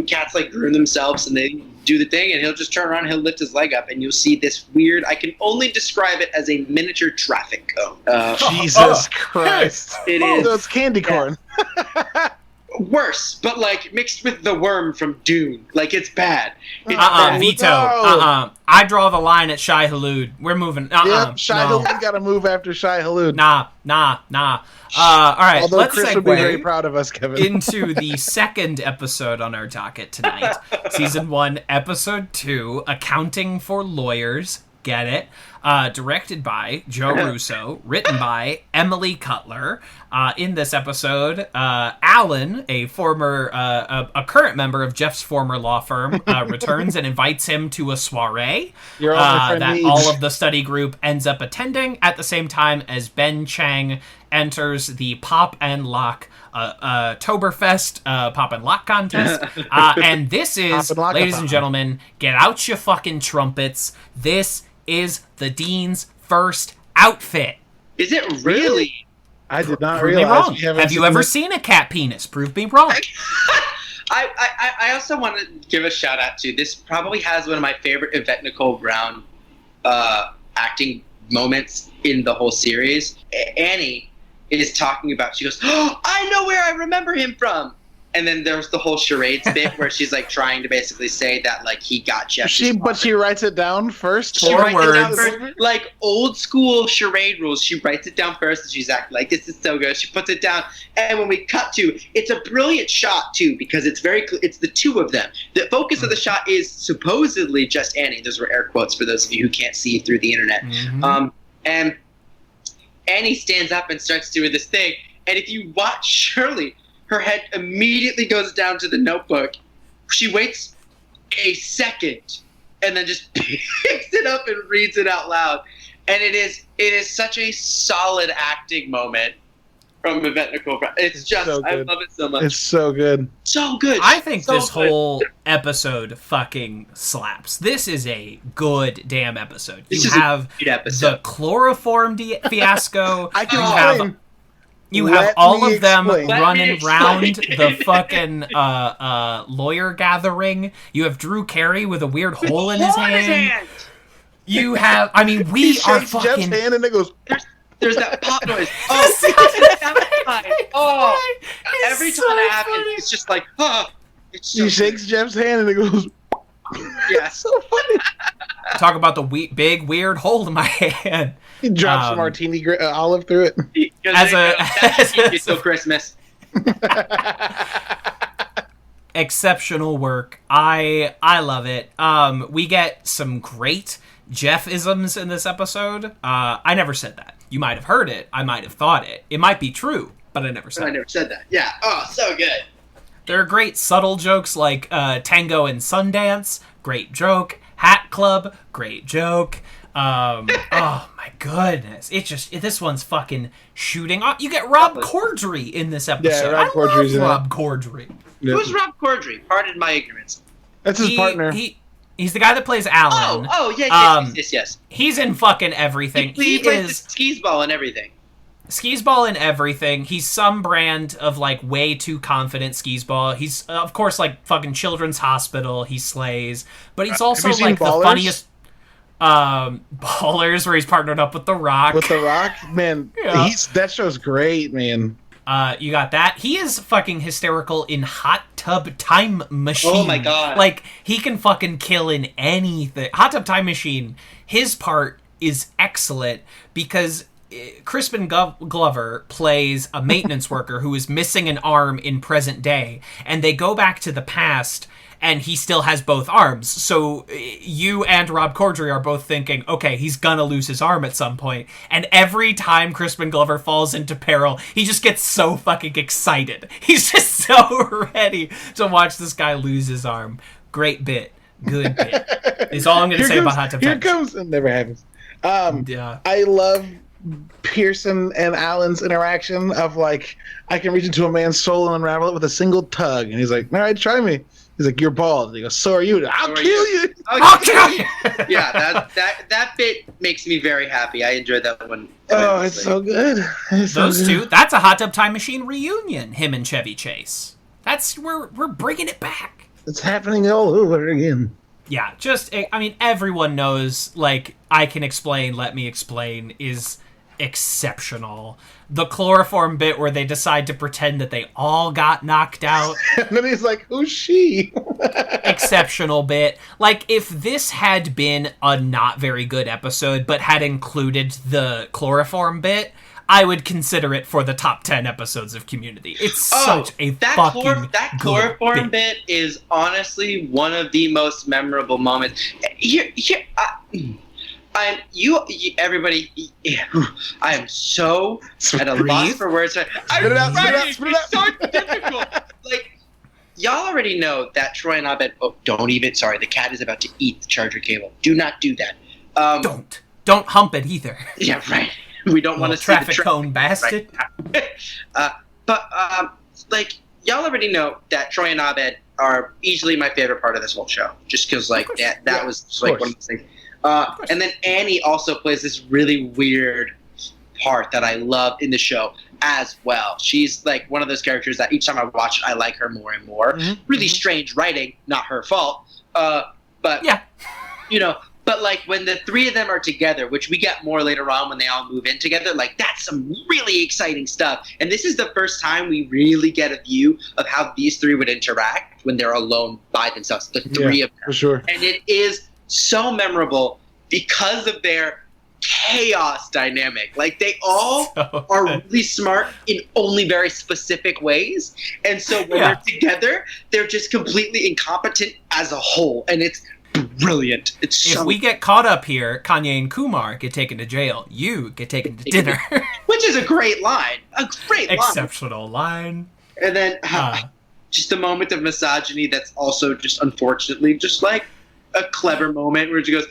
Cats like groom themselves and they do the thing, and he'll just turn around and he'll lift his leg up, and you'll see this weird. I can only describe it as a miniature traffic cone. Jesus Christ! It is. So it's candy corn. Worse, but like mixed with the worm from Dune. Like it's bad. It's bad. Veto. I draw the line at Shai Hulud. We're moving. Yep, Shai Hulud got to move after Shai Hulud. Nah. All right, although let's Chris would be very proud of us, Kevin. into the second episode on our docket tonight. Season 1, Episode 2, Accounting for Lawyers. Get it? Directed by Joe Russo, written by Emily Cutler. In this episode, Alan, a current member of Jeff's former law firm, returns and invites him to a soiree that all of the study group ends up attending at the same time as Ben Chang enters the Pop and Lock Toberfest Pop and Lock contest. And this is, ladies and gentlemen, get out your fucking trumpets. This is the Dean's first outfit. Is it really? I did not Prove realize. Me wrong. Have you ever seen a cat penis? Prove me wrong. I also want to give a shout out to this. Probably has one of my favorite Yvette Nicole Brown acting moments in the whole series. Annie is talking about. She goes, "Oh, I know where I remember him from." And then there's the whole charades bit where she's like trying to basically say that like he got Jeff. But she writes it down first. She writes it down first, like old school charade rules. She writes it down first, and she's acting like this is so good. She puts it down, and when we cut to, it's a brilliant shot too because it's it's the two of them. The focus of the shot is supposedly just Annie. Those were air quotes for those of you who can't see through the internet. And Annie stands up and starts doing this thing, and if you watch Shirley, her head immediately goes down to the notebook. She waits a second and then just picks it up and reads it out loud. And it is such a solid acting moment from Yvette Nicole. It's just so I love it so much. It's so good. So good. I think this whole episode fucking slaps. This is a good damn episode. You have the chloroform fiasco. You have all of them running around the fucking lawyer gathering. You have Drew Carey with a weird hole in his hand. You have, I mean, we are fucking... Jeff's hand and it goes... There's that pop noise. Every time it happens, it's just like, He shakes Jeff's hand and it goes... Yeah. It's so funny. Talk about the big, weird hole in my hand. He drops a martini olive through it. It's so Christmas. Exceptional work. I love it. We get some great Jeff-isms in this episode. I never said that. You might have heard it. I might have thought it. It might be true, but I never said it. I never said that. Yeah. Oh, so good. There are great subtle jokes like Tango and Sundance. Great joke. Hat Club. Great joke. Oh my goodness! This one's fucking shooting off. You get Rob Corddry in this episode. Yeah, Rob Corddry's in Rob Corddry. Yeah. Who's Rob Corddry? Pardon my ignorance. That's his partner. He's the guy that plays Alan. Yes. He's in fucking everything. He plays the skis ball and everything. Skis ball and everything. He's some brand of like way too confident skis ball. He's of course like fucking Children's Hospital. He slays, but he's also like the funniest. Ballers, where he's partnered up with The Rock. With The Rock, man, yeah. That show's great, man. You got that. He is fucking hysterical in Hot Tub Time Machine. Oh my god! Like he can fucking kill in anything. Hot Tub Time Machine. His part is excellent because Crispin Glover plays a maintenance worker who is missing an arm in present day, and they go back to the past. And he still has both arms. So you and Rob Corddry are both thinking, okay, he's gonna lose his arm at some point. And every time Crispin Glover falls into peril, he just gets so fucking excited. He's just so ready to watch this guy lose his arm. Great bit. Good bit. Is all I'm gonna say about Hot Tub Time. Here comes... It never happens. I love Pearson and Alan's interaction of like, I can reach into a man's soul and unravel it with a single tug. And he's like, all right, try me. He's like, you're bald. And he goes, so are you. I'll kill you. I'll kill you. Yeah, that bit makes me very happy. I enjoyed that one. Oh, it's so good. Those two. That's a Hot Tub Time Machine reunion. Him and Chevy Chase. We're bringing it back. It's happening all over again. Yeah, everyone knows. Like, I can explain. Let me explain. Is exceptional. The chloroform bit where they decide to pretend that they all got knocked out. And then he's like, who's she? Exceptional bit. Like, if this had been a not very good episode, but had included the chloroform bit, I would consider it for the top 10 episodes of Community. It's such a fucking that chloroform bit is honestly one of the most memorable moments. Everybody, I am so at a loss for words. Spit it out. It's so difficult. Like, y'all already know that Troy and Abed. Oh, the cat is about to eat the charger cable. Do not do that. Don't hump it either. Yeah, right. We don't want to see traffic cone bastard. Right. Like, y'all already know that Troy and Abed are easily my favorite part of this whole show. Just because, like, that was just, like, one of the things. And then Annie also plays this really weird part that I love in the show as well. She's like one of those characters that each time I watch it, I like her more and more. Mm-hmm. Really strange writing, not her fault. But yeah, But like when the three of them are together, which we get more later on when they all move in together, like that's some really exciting stuff. And this is the first time we really get a view of how these three would interact when they're alone by themselves. The three of them. For sure. And it is so memorable because of their chaos dynamic. Like they all are really smart in only very specific ways. And so when they're together, they're just completely incompetent as a whole. And it's brilliant. If we get caught up here, Kanye and Kumar get taken to jail. You get taken to dinner. Which is a great line. Exceptional line. And then just a moment of misogyny that's also just unfortunately just like a clever moment where she goes,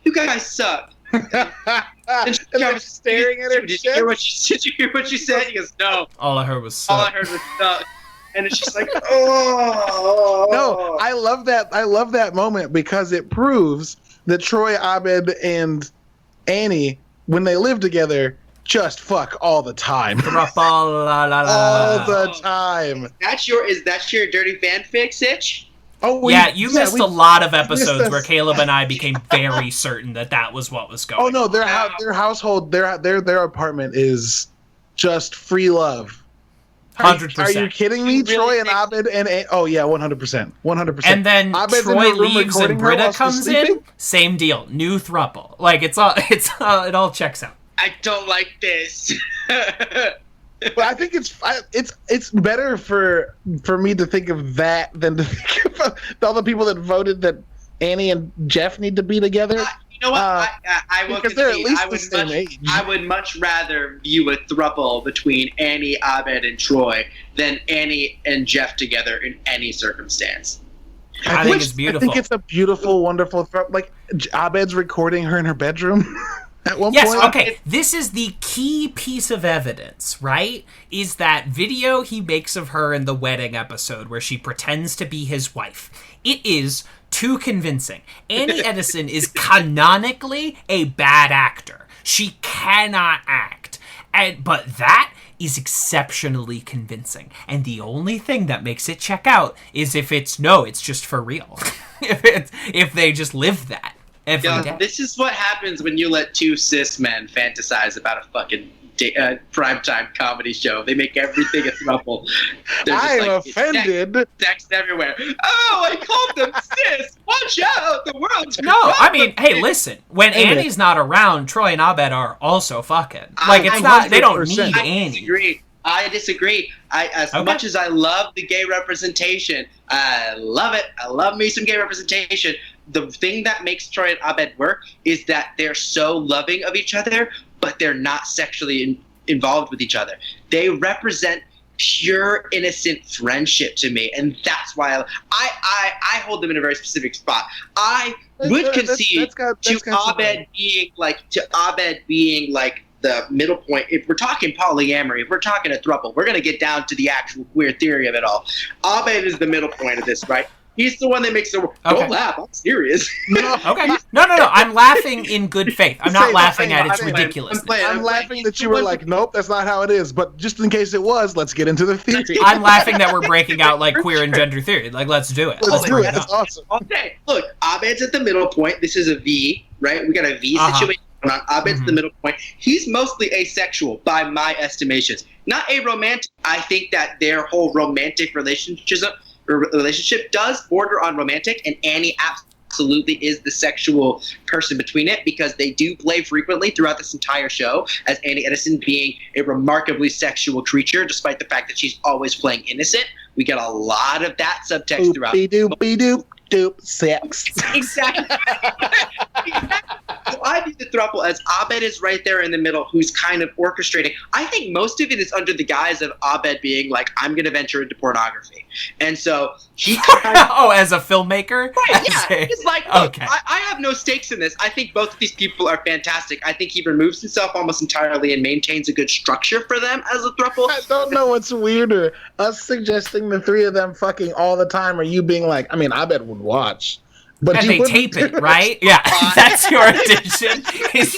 you guys suck. And they're staring at her. Did you hear what she said? He goes, no. All I heard was suck. All I heard was suck. And it's just like, oh. No, I love that moment because it proves that Troy, Abed, and Annie, when they live together, just fuck all the time. All the time. Is that your dirty fanfic, Sitch? Oh, you missed a lot of episodes where Caleb and I became very certain that was what was going on. Oh no, their household, their apartment is just free love. 100%. Are you kidding me? Troy and Abed and 100%. And then Abed's Troy leaves and Britta comes in. Same deal. New throuple. Like it all checks out. I don't like this. But I think it's better for me to think of that than to think of all the people that voted that Annie and Jeff need to be together. You know what? I will concede. They're at least the same age. I would much rather view a throuple between Annie, Abed, and Troy than Annie and Jeff together in any circumstance. I think it's beautiful. I think it's a beautiful, wonderful throuple. Like Abed's recording her in her bedroom. At one point. Okay. This is the key piece of evidence, right? Is that video he makes of her in the wedding episode where she pretends to be his wife. It is too convincing. Annie Edison is canonically a bad actor. She cannot act. But that is exceptionally convincing. And the only thing that makes it check out is if it's just for real. if they just live that. This is what happens when you let two cis men fantasize about a fucking primetime comedy show. They make everything a throuple. I'm offended. Text everywhere. Oh, I called them cis. Watch out, the world's No, I mean, hey, listen. When Annie's not around, Troy and Abed are also fucking. Like it's not. They don't need Annie. I disagree. As much as I love the gay representation, I love it. I love me some gay representation. The thing that makes Troy and Abed work is that they're so loving of each other, but they're not sexually involved with each other. They represent pure, innocent friendship to me, and that's why I hold them in a very specific spot. I would concede to Abed being like the middle point. If we're talking polyamory, if we're talking a throuple, we're going to get down to the actual queer theory of it all. Abed is the middle point of this, right? He's the one that makes the... Don't laugh. I'm serious. Okay. No. I'm laughing in good faith. I'm not laughing at its ridiculousness. I'm laughing that you were like, nope, that's not how it is. But just in case it was, let's get into the theory. I'm laughing that we're breaking out like queer and gender theory. Like, let's do it. Let's do it. That's awesome. Okay. Look, Abed's at the middle point. This is a V, right? We got a V situation. Abed's the middle point. He's mostly asexual by my estimations. Not aromantic. I think that their whole romantic relationship does border on romantic, and Annie absolutely is the sexual person between it because they do play frequently throughout this entire show as Annie Edison being a remarkably sexual creature, despite the fact that she's always playing innocent. We get a lot of that subtext throughout. Doop, sex. Exactly. So I view the throuple as Abed is right there in the middle, who's kind of orchestrating. I think most of it is under the guise of Abed being like, I'm going to venture into pornography. And so he kind of... as a filmmaker? Right, He's like, look, okay. I have no stakes in this. I think both of these people are fantastic. I think he removes himself almost entirely and maintains a good structure for them as a throuple. I don't know what's weirder. Us suggesting the three of them fucking all the time, or you being like, I mean, Abed would watch. But and they tape it, right? Yeah, that's your addition. Is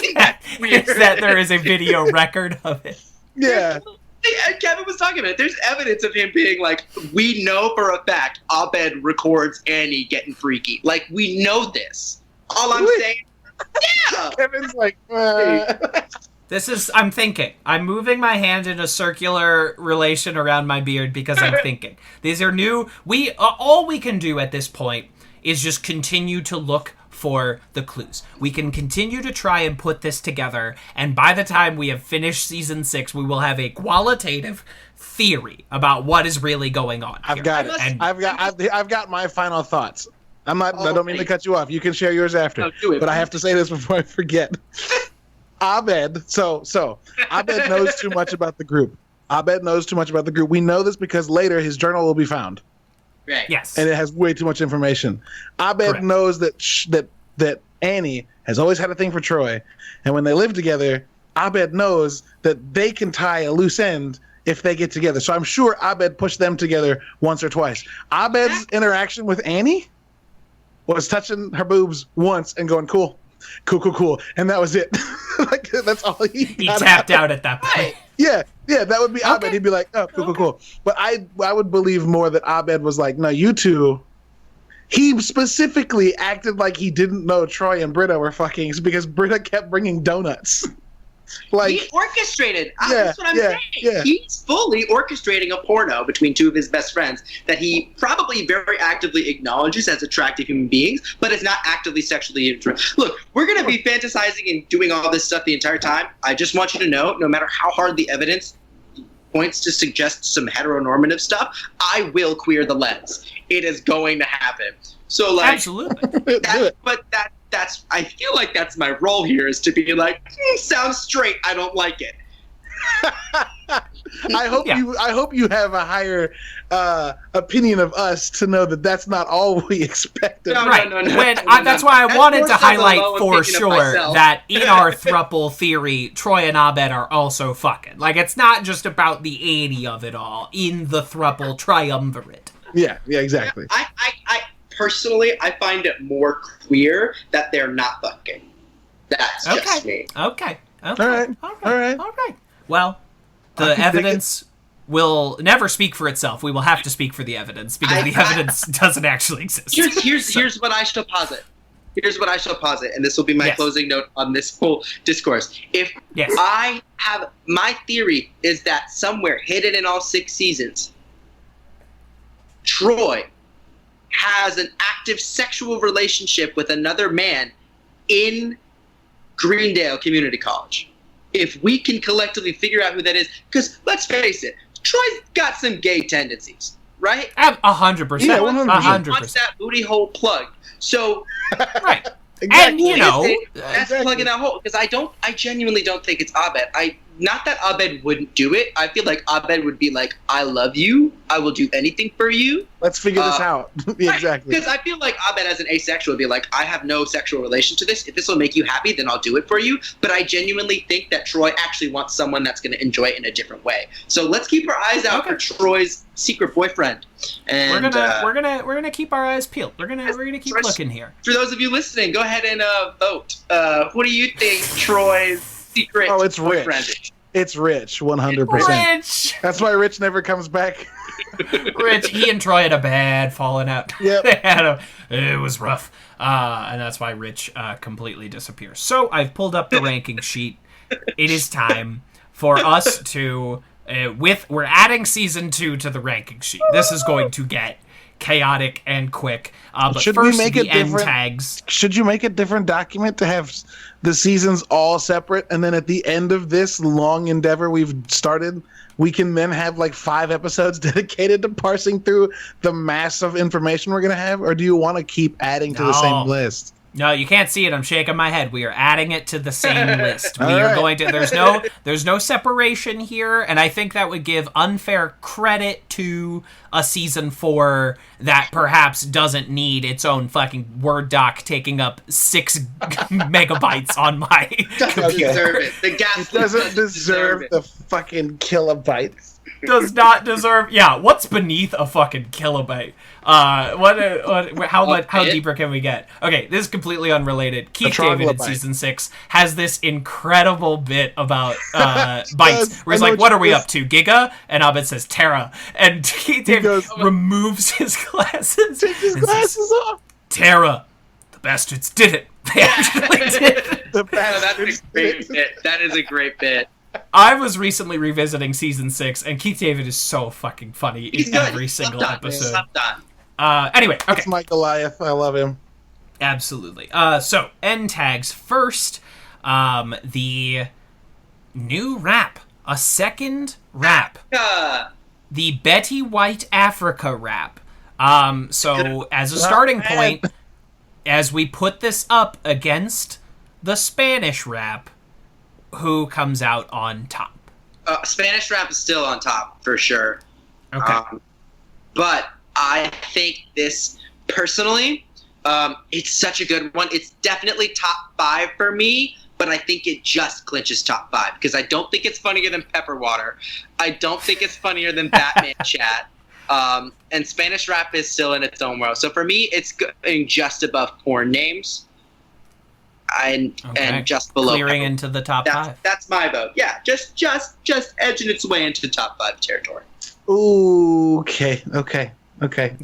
that there is a video record of it? Yeah. Kevin was talking about it. There's evidence of him being like, we know for a fact Abed records Annie getting freaky. Like, we know this. All I'm saying, yeah. Kevin's like, I'm thinking. I'm moving my hand in a circular relation around my beard because I'm thinking. These are new. All we can do at this point is just continue to look for the clues. We can continue to try and put this together, and by the time we have finished season 6, we will have a qualitative theory about what is really going on. I've got it. I've got my final thoughts. I don't mean to cut you off. You can share yours after. No, do it, but I have to say this before I forget. Abed, so Abed knows too much about the group. Abed knows too much about the group. We know this because later his journal will be found. Right. Yes. And it has way too much information. Abed Correct. knows that Annie has always had a thing for Troy, and when they live together, Abed knows that they can tie a loose end if they get together. So I'm sure Abed pushed them together once or twice. Abed's interaction with Annie was touching her boobs once and going, cool, and that was it. Like, that's all he tapped out at that point. Yeah, that would be Abed. He'd be like, oh, cool. But I would believe more that Abed was like, no, you two. He specifically acted like he didn't know Troy and Britta were fucking because Britta kept bringing donuts. Like, he orchestrated. That's what I'm saying. Yeah. He's fully orchestrating a porno between two of his best friends that he probably very actively acknowledges as attractive human beings, but is not actively sexually interested. Look, we're going to be fantasizing and doing all this stuff the entire time. I just want you to know, no matter how hard the evidence points to suggest some heteronormative stuff, I will queer the lens. It is going to happen. So, like, absolutely. That's I feel like that's my role here, is to be like, sounds straight. I don't like it. I hope you have a higher opinion of us to know that that's not all we expected. No. That's why I wanted to highlight for sure that in our throuple theory, Troy and Abed are also fucking. Like, it's not just about the 80 of it all in the throuple triumvirate. Yeah, exactly. I personally, I find it more clear that they're not fucking. That's just me. Okay. All right. Well, the evidence will never speak for itself. We will have to speak for the evidence because the evidence doesn't actually exist. Here's what I shall posit. And this will be my closing note on this whole discourse. I have, my theory is that somewhere hidden in all 6 seasons, Troy has an active sexual relationship with another man in Greendale Community College. If we can collectively figure out who that is, because let's face it, Troy's got some gay tendencies, right? 100%. Yeah, 100%. He wants that booty hole plugged. So, right. Exactly. And that's plugging that hole, because I genuinely don't think it's Abed. Not that Abed wouldn't do it. I feel like Abed would be like, I love you. I will do anything for you. Let's figure this out. Exactly. Because I feel like Abed as an asexual would be like, I have no sexual relation to this. If this will make you happy, then I'll do it for you. But I genuinely think that Troy actually wants someone that's going to enjoy it in a different way. So let's keep our eyes out for Troy's secret boyfriend. And we're gonna keep our eyes peeled. We're gonna keep looking here. For those of you listening, go ahead and vote. What do you think Troy's secret boyfriend is? It's Rich, 100%. Rich! That's why Rich never comes back. Rich, he and Troy had a bad falling out. Yep. It was rough. And that's why Rich completely disappears. So I've pulled up the ranking sheet. It is time for us to... we're adding season 2 to the ranking sheet. This is going to get chaotic and quick. But should first, we make the it end different? tags. Should you make a different document to have the seasons all separate, and then at the end of this long endeavor we've started, we can then have like 5 episodes dedicated to parsing through the mass of information we're going to have? Or do you want to keep adding to the same list? No, you can't see it. I'm shaking my head. We are adding it to the same list. We are going to. There's no separation here, and I think that would give unfair credit to a season 4 that perhaps doesn't need its own fucking Word doc taking up 6 megabytes on my computer. The gas doesn't deserve the fucking kilobytes. Does not deserve. Yeah, what's beneath a fucking kilobyte? How deeper can we get? Okay, this is completely unrelated. Keith David in season 6 has this incredible bit about bytes, where he's like, "What are we up to, Giga?" And Abed says, "Tera." And Keith David removes his glasses. Takes his glasses off. Tera, the bastards did it. They actually did. That's a great bit. That is a great bit. I was recently revisiting season 6, and Keith David is so fucking funny in every single episode. Anyway, okay. It's my Goliath. I love him. Absolutely. So, end tags. First, the new rap. A second rap. The Betty White Africa rap. So, as a starting point, as we put this up against the Spanish rap, who comes out on top? Spanish rap is still on top, for sure. Okay. But I think this, personally, it's such a good one. It's definitely top 5 for me, but I think it just clinches top 5, because I don't think it's funnier than Pepper Water. I don't think it's funnier than Batman Chat. And Spanish rap is still in its own world. So for me, it's going just above porn names. And just below. Clearing into the top 5. That's my vote. Yeah, just edging its way into the top 5 territory. Ooh, okay.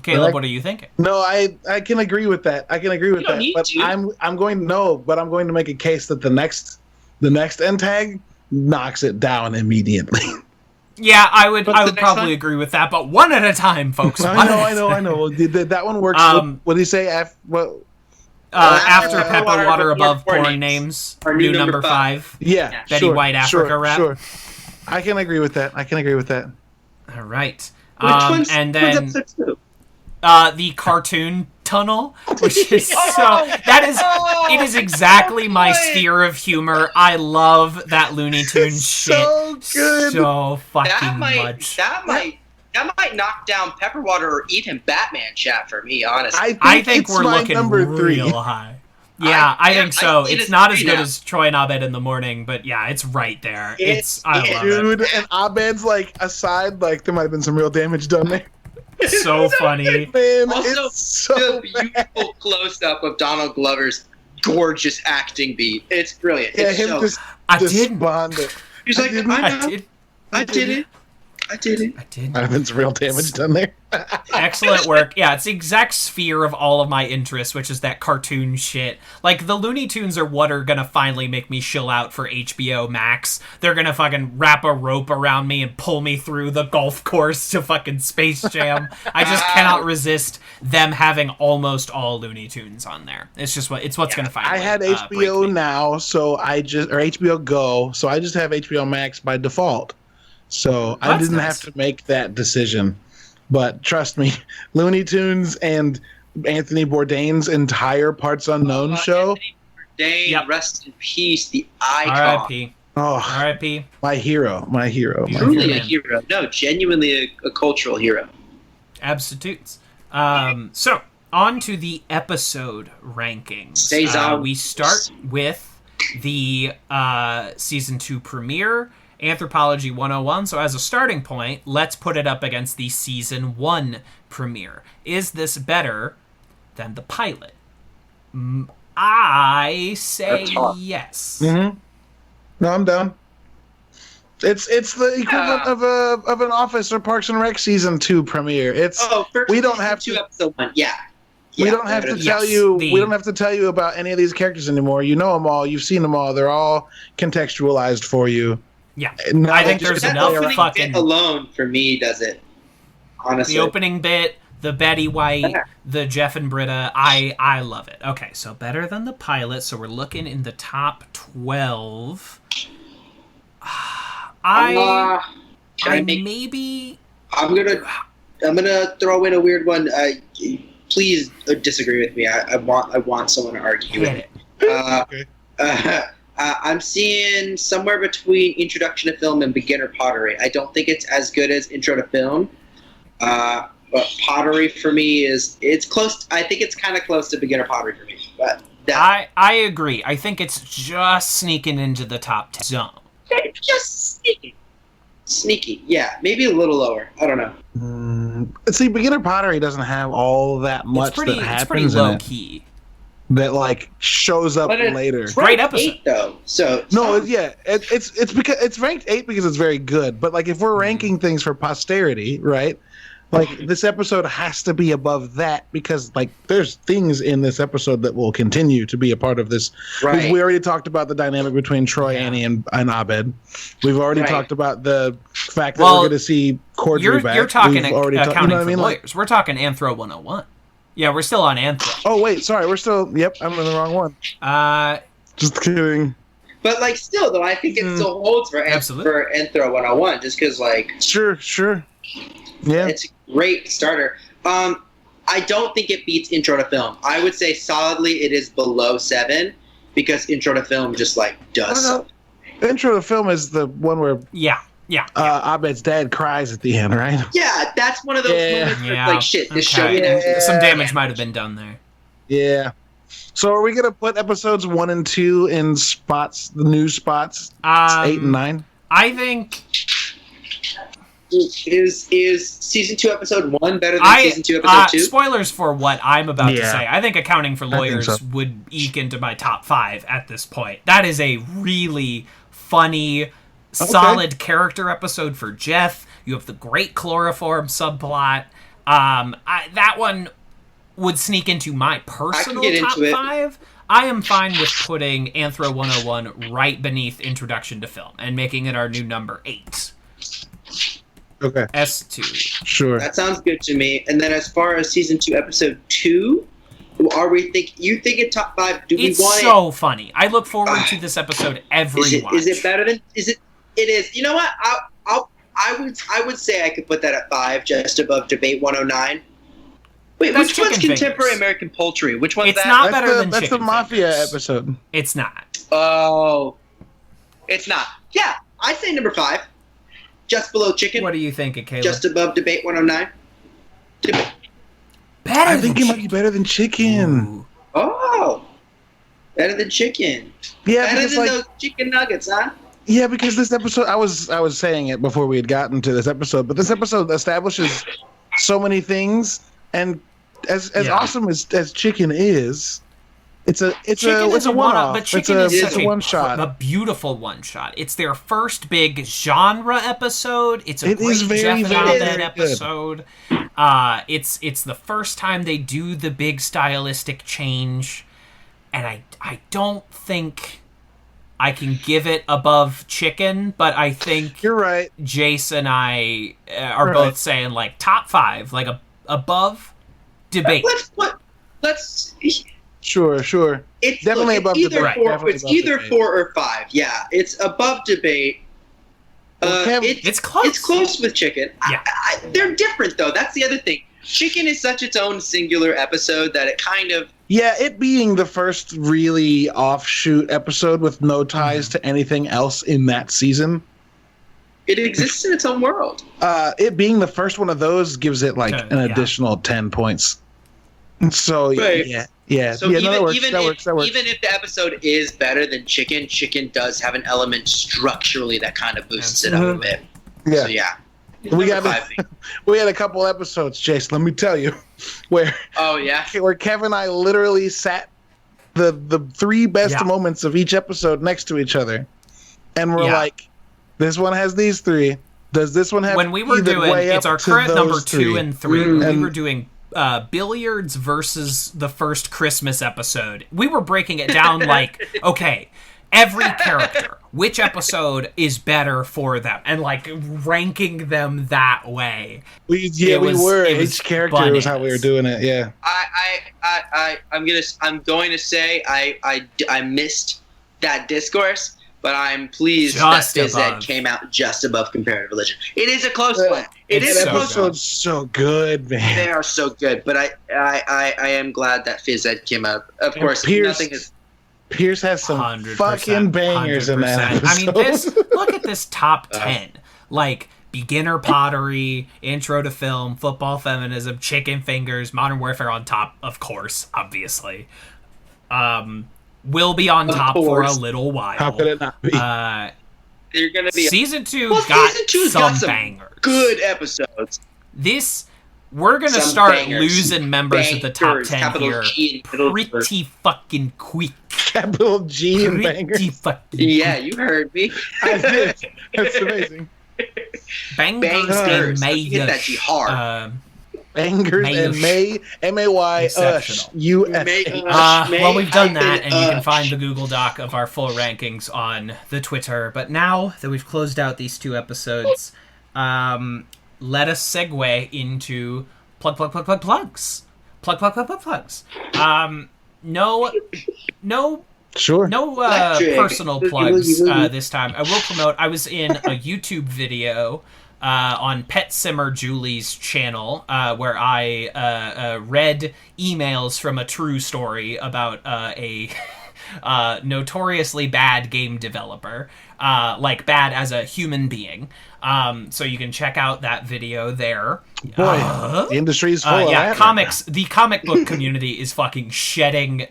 Caleb, what are you thinking? No, I can agree with that. But I'm going to make a case that the next end tag knocks it down immediately. Yeah, I would probably agree with that, but one at a time, folks. I know. Well, that one works. What do you say? After Pepper Water above porn names. New number 5. Yeah. Betty White Africa rap. Sure. I can agree with that. All right. And then the cartoon tunnel, which is it is exactly my sphere of humor. I love that Looney Tunes shit good. So fucking much. That might knock down Pepper Water or even Batman Chat for me, honestly. I think we're looking number 3. real high. Yeah, I think so. It's not as good as Troy and Abed in the morning, but yeah, it's right there. I love it. Dude, and Abed's like aside, like there might have been some real damage done there. So funny. Man, also, it's so the beautiful close-up of Donald Glover's gorgeous acting beat. It's brilliant. Yeah, it's him just despondent. He's like, I did it. Might have been some real damage done there. Excellent work. Yeah, it's the exact sphere of all of my interests, which is that cartoon shit. Like, the Looney Tunes are what are gonna finally make me chill out for HBO Max. They're gonna fucking wrap a rope around me and pull me through the golf course to fucking Space Jam. I just cannot resist them having almost all Looney Tunes on there. It's just what's gonna finally I had HBO Now, so or HBO Go, so I just have HBO Max by default. So I didn't have to make that decision. But trust me, Looney Tunes and Anthony Bourdain's entire Parts Unknown show. Anthony Bourdain, rest in peace, the icon. R.I.P. Oh, R.I.P. My hero. Truly a hero. No, genuinely a cultural hero. Absolutes. So, on to the episode rankings. We start with the Season 2 premiere, Anthropology 101. So as a starting point, let's put it up against the Season 1 premiere. Is this better than the pilot? I say yes. Mm-hmm. No, I'm down. It's the equivalent of an Office or Parks and Rec Season 2 premiere. We don't have to. Episode 1. Yeah. We don't have to tell you. We don't have to tell you about any of these characters anymore. You know them all. You've seen them all. They're all contextualized for you. Yeah, I think there's enough fucking bit alone for me. Does it? Honestly, the opening bit, the Betty White, the Jeff and Britta, I love it. Okay, so better than the pilot. So we're looking in the top 12. I'm gonna throw in a weird one. Please disagree with me. I want someone to argue with it. I'm seeing somewhere between Introduction to Film and Beginner Pottery. I don't think it's as good as Intro to Film, but Pottery for me it's close. I think it's kind of close to Beginner Pottery for me. But I agree. I think it's just sneaking into the top 10 zone. Just sneaky. Yeah, maybe a little lower. I don't know. See, Beginner Pottery doesn't have all that much that happens. It's pretty low key. That like shows up later. Great episode, 8, though. So it's because it's ranked 8 because it's very good. But like if we're ranking things for posterity, right? Like, this episode has to be above that because, like, there's things in this episode that will continue to be a part of this. Right. We already talked about the dynamic between Troy, Annie, and Abed. We've already talked about the fact that we're going to see Corddry back. You're talking accounting you know for lawyers. Like, we're talking Anthro 101. Yeah, we're still on Anthro. Oh, wait, sorry. We're still... Yep, I'm in the wrong one. Just kidding. But, like, still, though, I think it still holds for Anthro 101, just because, like... Sure. Yeah. It's a great starter. I don't think it beats Intro to Film. I would say solidly it is below 7, because Intro to Film just, like, does something. Intro to Film is the one where... Yeah. Abed's dad cries at the end, right? Yeah, that's one of those moments where, like, shit, this show can actually... Some damage might have been done there. Yeah. So are we going to put episodes 1 and 2 in spots, the new spots, 8 and 9? I think... Is season 2 episode 1 better than season 2 episode 2? Spoilers for what I'm about to say. I think Accounting for Lawyers would eke into my top 5 at this point. That is a really funny, solid character episode for Jeff. You have the great chloroform subplot. That one would sneak into my personal top 5. I am fine with putting Anthro 101 right beneath Introduction to Film and making it our new number 8. Okay. S2. Sure. That sounds good to me. And then as far as season 2, episode 2, you think it top 5? It's so funny. I look forward to this episode every watch. Is it better than? It is. You know what? I would say I could put that at 5, just above Debate 109. Wait, which one's Contemporary American Poultry? Which one's that? It's not better than That's Chicken the Mafia Fingers. episode. It's not. Oh. It's not. Yeah, I'd say number 5. Just below Chicken. What do you think, Caleb? Just above Debate 109. Better I think it might be better than Chicken. Ooh. Oh. Better than Chicken. Yeah, better because, than those chicken nuggets, huh? Yeah, because this episode, I was saying it before we had gotten to this episode, but this episode establishes so many things, and as awesome as Chicken is, it's a one-off. But Chicken is such a one-shot. A beautiful one-shot. It's their first big genre episode. It's a great Jeff and Abed episode. It's the first time they do the big stylistic change, and I don't think I can give it above Chicken, but I think you're right. Jace and I are both saying like top 5, like above Debate. Let's. Sure. It's definitely above Debate. It's either 4 or 5. Yeah, it's above Debate. It's close. It's close with Chicken. Yeah. They're different though. That's the other thing. Chicken is such its own singular episode that it kind of. Yeah, it being the first really offshoot episode with no ties to anything else in that season. It exists in its own world. It being the first one of those gives it like an additional 10 points. So yeah. So that works. Even if the episode is better than Chicken, Chicken does have an element structurally that kind of boosts it up a bit. Yeah. So yeah. We had a couple episodes, Jason, let me tell you, where Kevin and I literally sat the 3 best moments of each episode next to each other, and we're like, this one has these 3. Does this one have? When we were doing, it's our current number 2 and 3. We were doing billiards versus the first Christmas episode. We were breaking it down like, okay, every character, which episode is better for them, and like ranking them that way. Each character was how we were doing it. Yeah. I'm going to say I missed that discourse, but I'm pleased that Phys Ed came out just above Comparative Religion. It is a close one. Episode's so good, man. They are so good, but I am glad that Phys Ed came out. Of course, nothing is. Pierce has some fucking bangers 100%. In that episode. I mean, look at this top 10. Like, beginner pottery, intro to film, football feminism, chicken fingers, modern warfare on top, of course, obviously. Will be on top for a little while. How could it not be? They're gonna be season 2 got some bangers. Good episodes. We're going to start losing members of the top 10 here pretty fucking quick. Capital G and bangers. Yeah, you heard me. I did. That's amazing. Bangers and May. Get that G hard. Bangers and May, M-A-Y-U-S-H. Well, we've done that, and you can find the Google Doc of our full rankings on the Twitter. But now that we've closed out these 2 episodes, let us segue into plugs. Plugs. No personal plugs this time. I will promote. I was in a YouTube video on Pet Simmer Julie's channel, where I read emails from a true story about a notoriously bad game developer, like bad as a human being. So you can check out that video there. Boy, the industry's full of that comics. Right, the comic book community is fucking shedding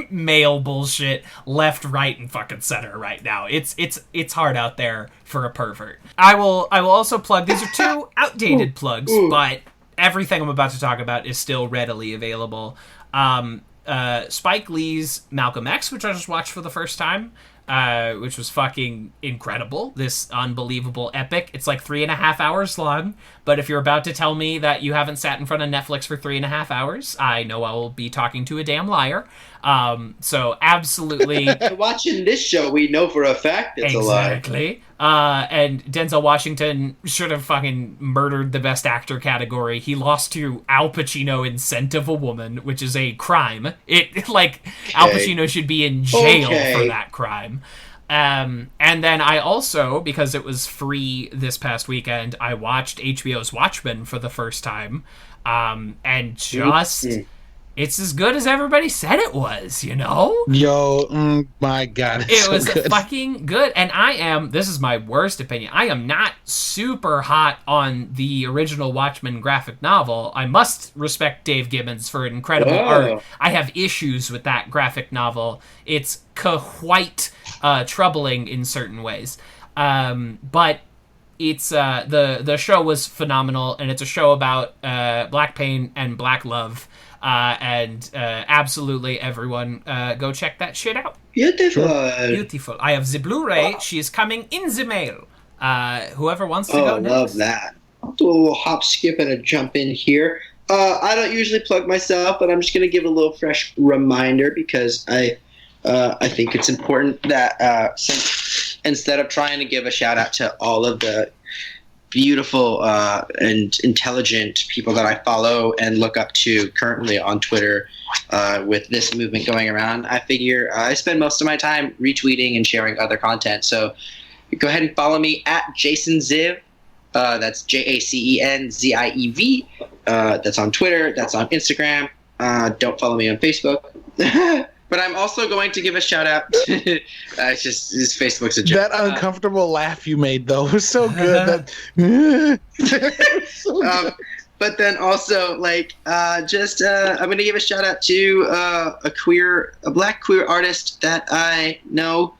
male bullshit left, right, and fucking center right now. It's hard out there for a pervert. I will also plug. These are 2 outdated plugs, but everything I'm about to talk about is still readily available. Spike Lee's Malcolm X, which I just watched for the first time. Which was fucking incredible. This unbelievable epic. It's like 3.5 hours long, but if you're about to tell me that you haven't sat in front of Netflix for 3.5 hours, I know I will be talking to a damn liar. So absolutely. Watching this show, we know for a fact it's a lie. Exactly. And Denzel Washington should have fucking murdered the Best Actor category. He lost to Al Pacino in Scent of a Woman, which is a crime. Al Pacino should be in jail for that crime. And then I also, because it was free this past weekend, I watched HBO's Watchmen for the first time. And just... It's as good as everybody said it was, you know? Yo, my God. It was fucking good. And this is my worst opinion, I am not super hot on the original Watchmen graphic novel. I must respect Dave Gibbons for incredible art. I have issues with that graphic novel. It's quite troubling in certain ways. But it's the show was phenomenal, and it's a show about black pain and black love. And absolutely everyone go check that shit out. Beautiful. I have the Blu-ray. She is coming in the mail. Whoever wants to go next. Love that. I'll do a little hop, skip, and a jump in here. I don't usually plug myself, but I'm just going to give a little fresh reminder because I think it's important that since instead of trying to give a shout out to all of the beautiful and intelligent people that I follow and look up to currently on Twitter with this movement going around, I figure I spend most of my time retweeting and sharing other content. So go ahead and follow me at Jason Ziv. That's JACENZIEV. That's on Twitter. That's on Instagram. Don't follow me on Facebook. But I'm also going to give a shout out. It's just Facebook's a joke. That uncomfortable laugh you made though was so good. So good. But then also I'm going to give a shout out to a black queer artist that I know,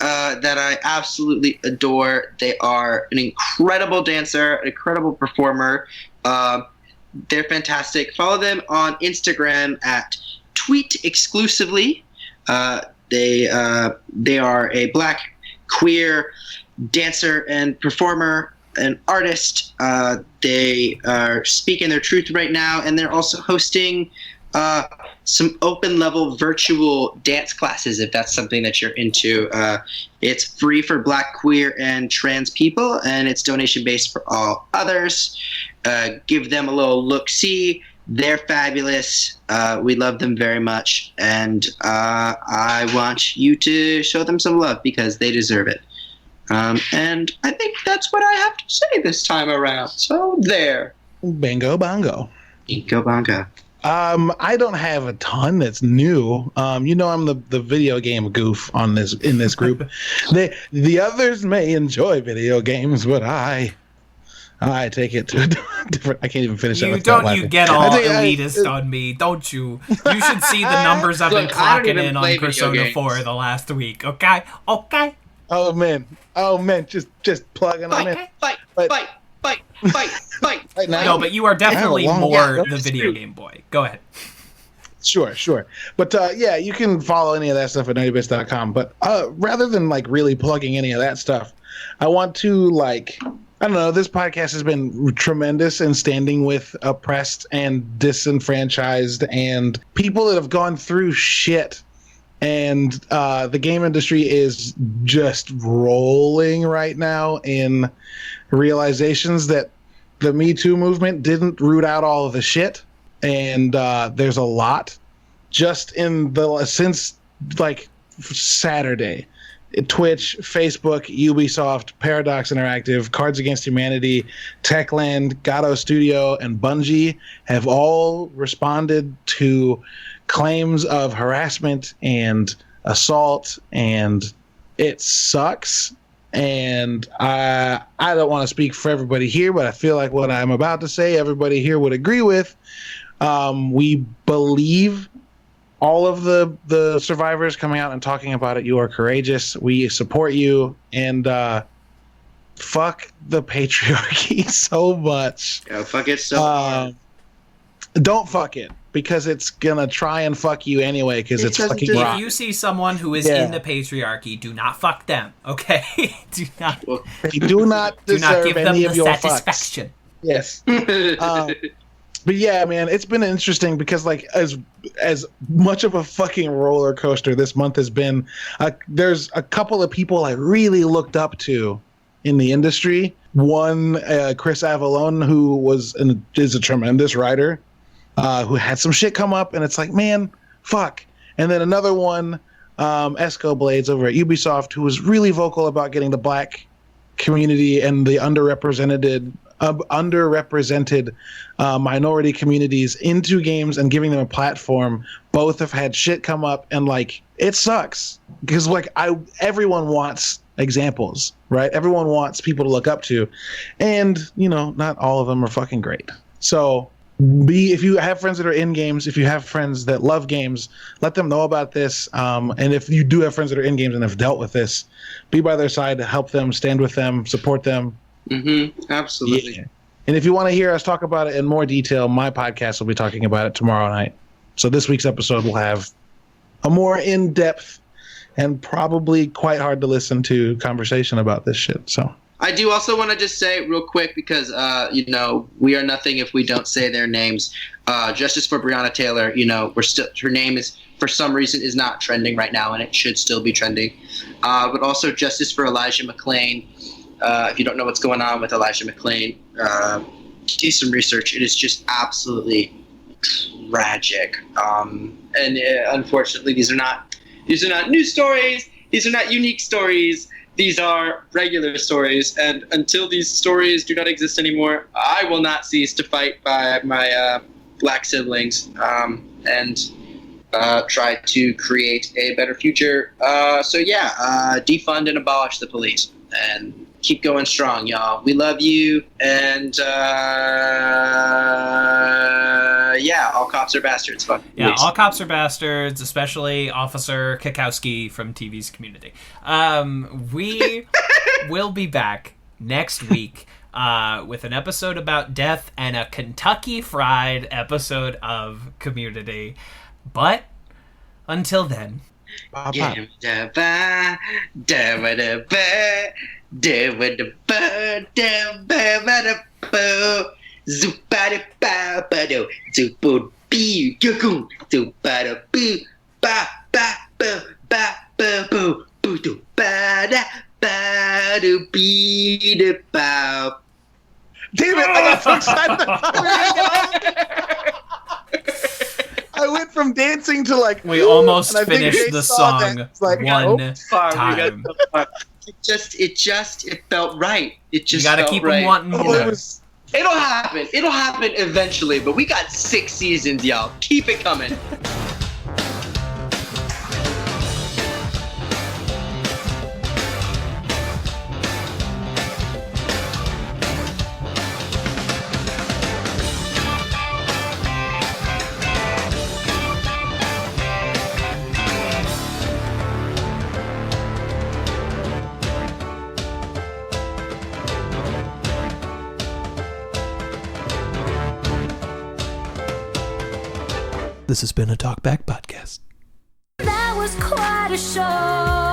that I absolutely adore. They are an incredible dancer, an incredible performer. They're fantastic. Follow them on Instagram at Tweet Exclusively. They are a black queer dancer and performer and artist. They are speaking their truth right now, and they're also hosting some open level virtual dance classes if that's something that you're into. It's free for black, queer, and trans people, and it's donation based for all others. Give them a little look-see. They're fabulous. We love them very much, and I want you to show them some love because they deserve it. And I think that's what I have to say this time around. So there. Bingo bongo. Bingo bongo. I don't have a ton that's new. I'm the video game goof in this group. The others may enjoy video games, but I take it to a different. I can't even finish it. You get all elitist on me, don't you? You should see the numbers I've been clocking in on Persona 4 the last week. Okay. Oh man, just plugging on it. Fight. No, but you are definitely more the video game boy. Go ahead. Sure. But you can follow any of that stuff at nerdybits.com. But rather than really plugging any of that stuff, I want to like, I don't know, this podcast has been tremendous in standing with oppressed and disenfranchised and people that have gone through shit. And the game industry is just rolling right now in realizations that the Me Too movement didn't root out all of the shit. And there's a lot just since like Saturday. Twitch, Facebook, Ubisoft, Paradox Interactive, Cards Against Humanity, Techland, Gato Studio, and Bungie have all responded to claims of harassment and assault, and it sucks. And I don't want to speak for everybody here, but I feel like what I'm about to say, everybody here would agree with. We believe all of the survivors coming out and talking about it. You are courageous. We support you. And fuck the patriarchy so much. Yeah, fuck it so hard. Don't fuck it, because it's gonna try and fuck you anyway, because it's fucking rotten. If you see someone who is in the patriarchy, do not fuck them, okay? Do not deserve give them any the of your satisfaction. Fucks. Yes. But yeah, man, it's been interesting because like as much of a fucking roller coaster this month has been, there's a couple of people I really looked up to in the industry. One, Chris Avallone, who is a tremendous writer, who had some shit come up, and it's like, man, fuck. And then another one, Esco Blades over at Ubisoft, who was really vocal about getting the black community and the underrepresented minority communities into games and giving them a platform. Both have had shit come up, and like it sucks because like everyone wants examples, right? Everyone wants people to look up to, and you know, not all of them are fucking great. So if you have friends that are in games, if you have friends that love games, let them know about this. And if you do have friends that are in games and have dealt with this, be by their side to help them, stand with them, support them. Mm-hmm. Absolutely. Yeah. And if you want to hear us talk about it in more detail, my podcast will be talking about it tomorrow night. So this week's episode will have a more in-depth and probably quite hard to listen to conversation about this shit. So I do also want to just say real quick, because we are nothing if we don't say their names. Justice for Breonna Taylor. Her name is, for some reason, is not trending right now, and it should still be trending. But also justice for Elijah McClain. If you don't know what's going on with Elijah McClain, do some research. It is just absolutely tragic. And unfortunately, these are not news stories. These are not unique stories. These are regular stories. And until these stories do not exist anymore, I will not cease to fight by my black siblings and try to create a better future. Defund and abolish the police. And keep going strong, y'all. We love you. And all cops are bastards. Fuck. Yeah, all cops are bastards, especially Officer Kakowski from TV's Community. We will be back next week with an episode about death and a Kentucky Fried episode of Community. But until then... Damn it, I got so excited. I went from dancing to like... We almost finished the song one time. It felt right. It just you gotta felt keep right. them wanting more. It'll happen. It'll happen eventually, but we got 6 seasons, y'all. Keep it coming. This has been a Talkback Podcast. That was quite a show.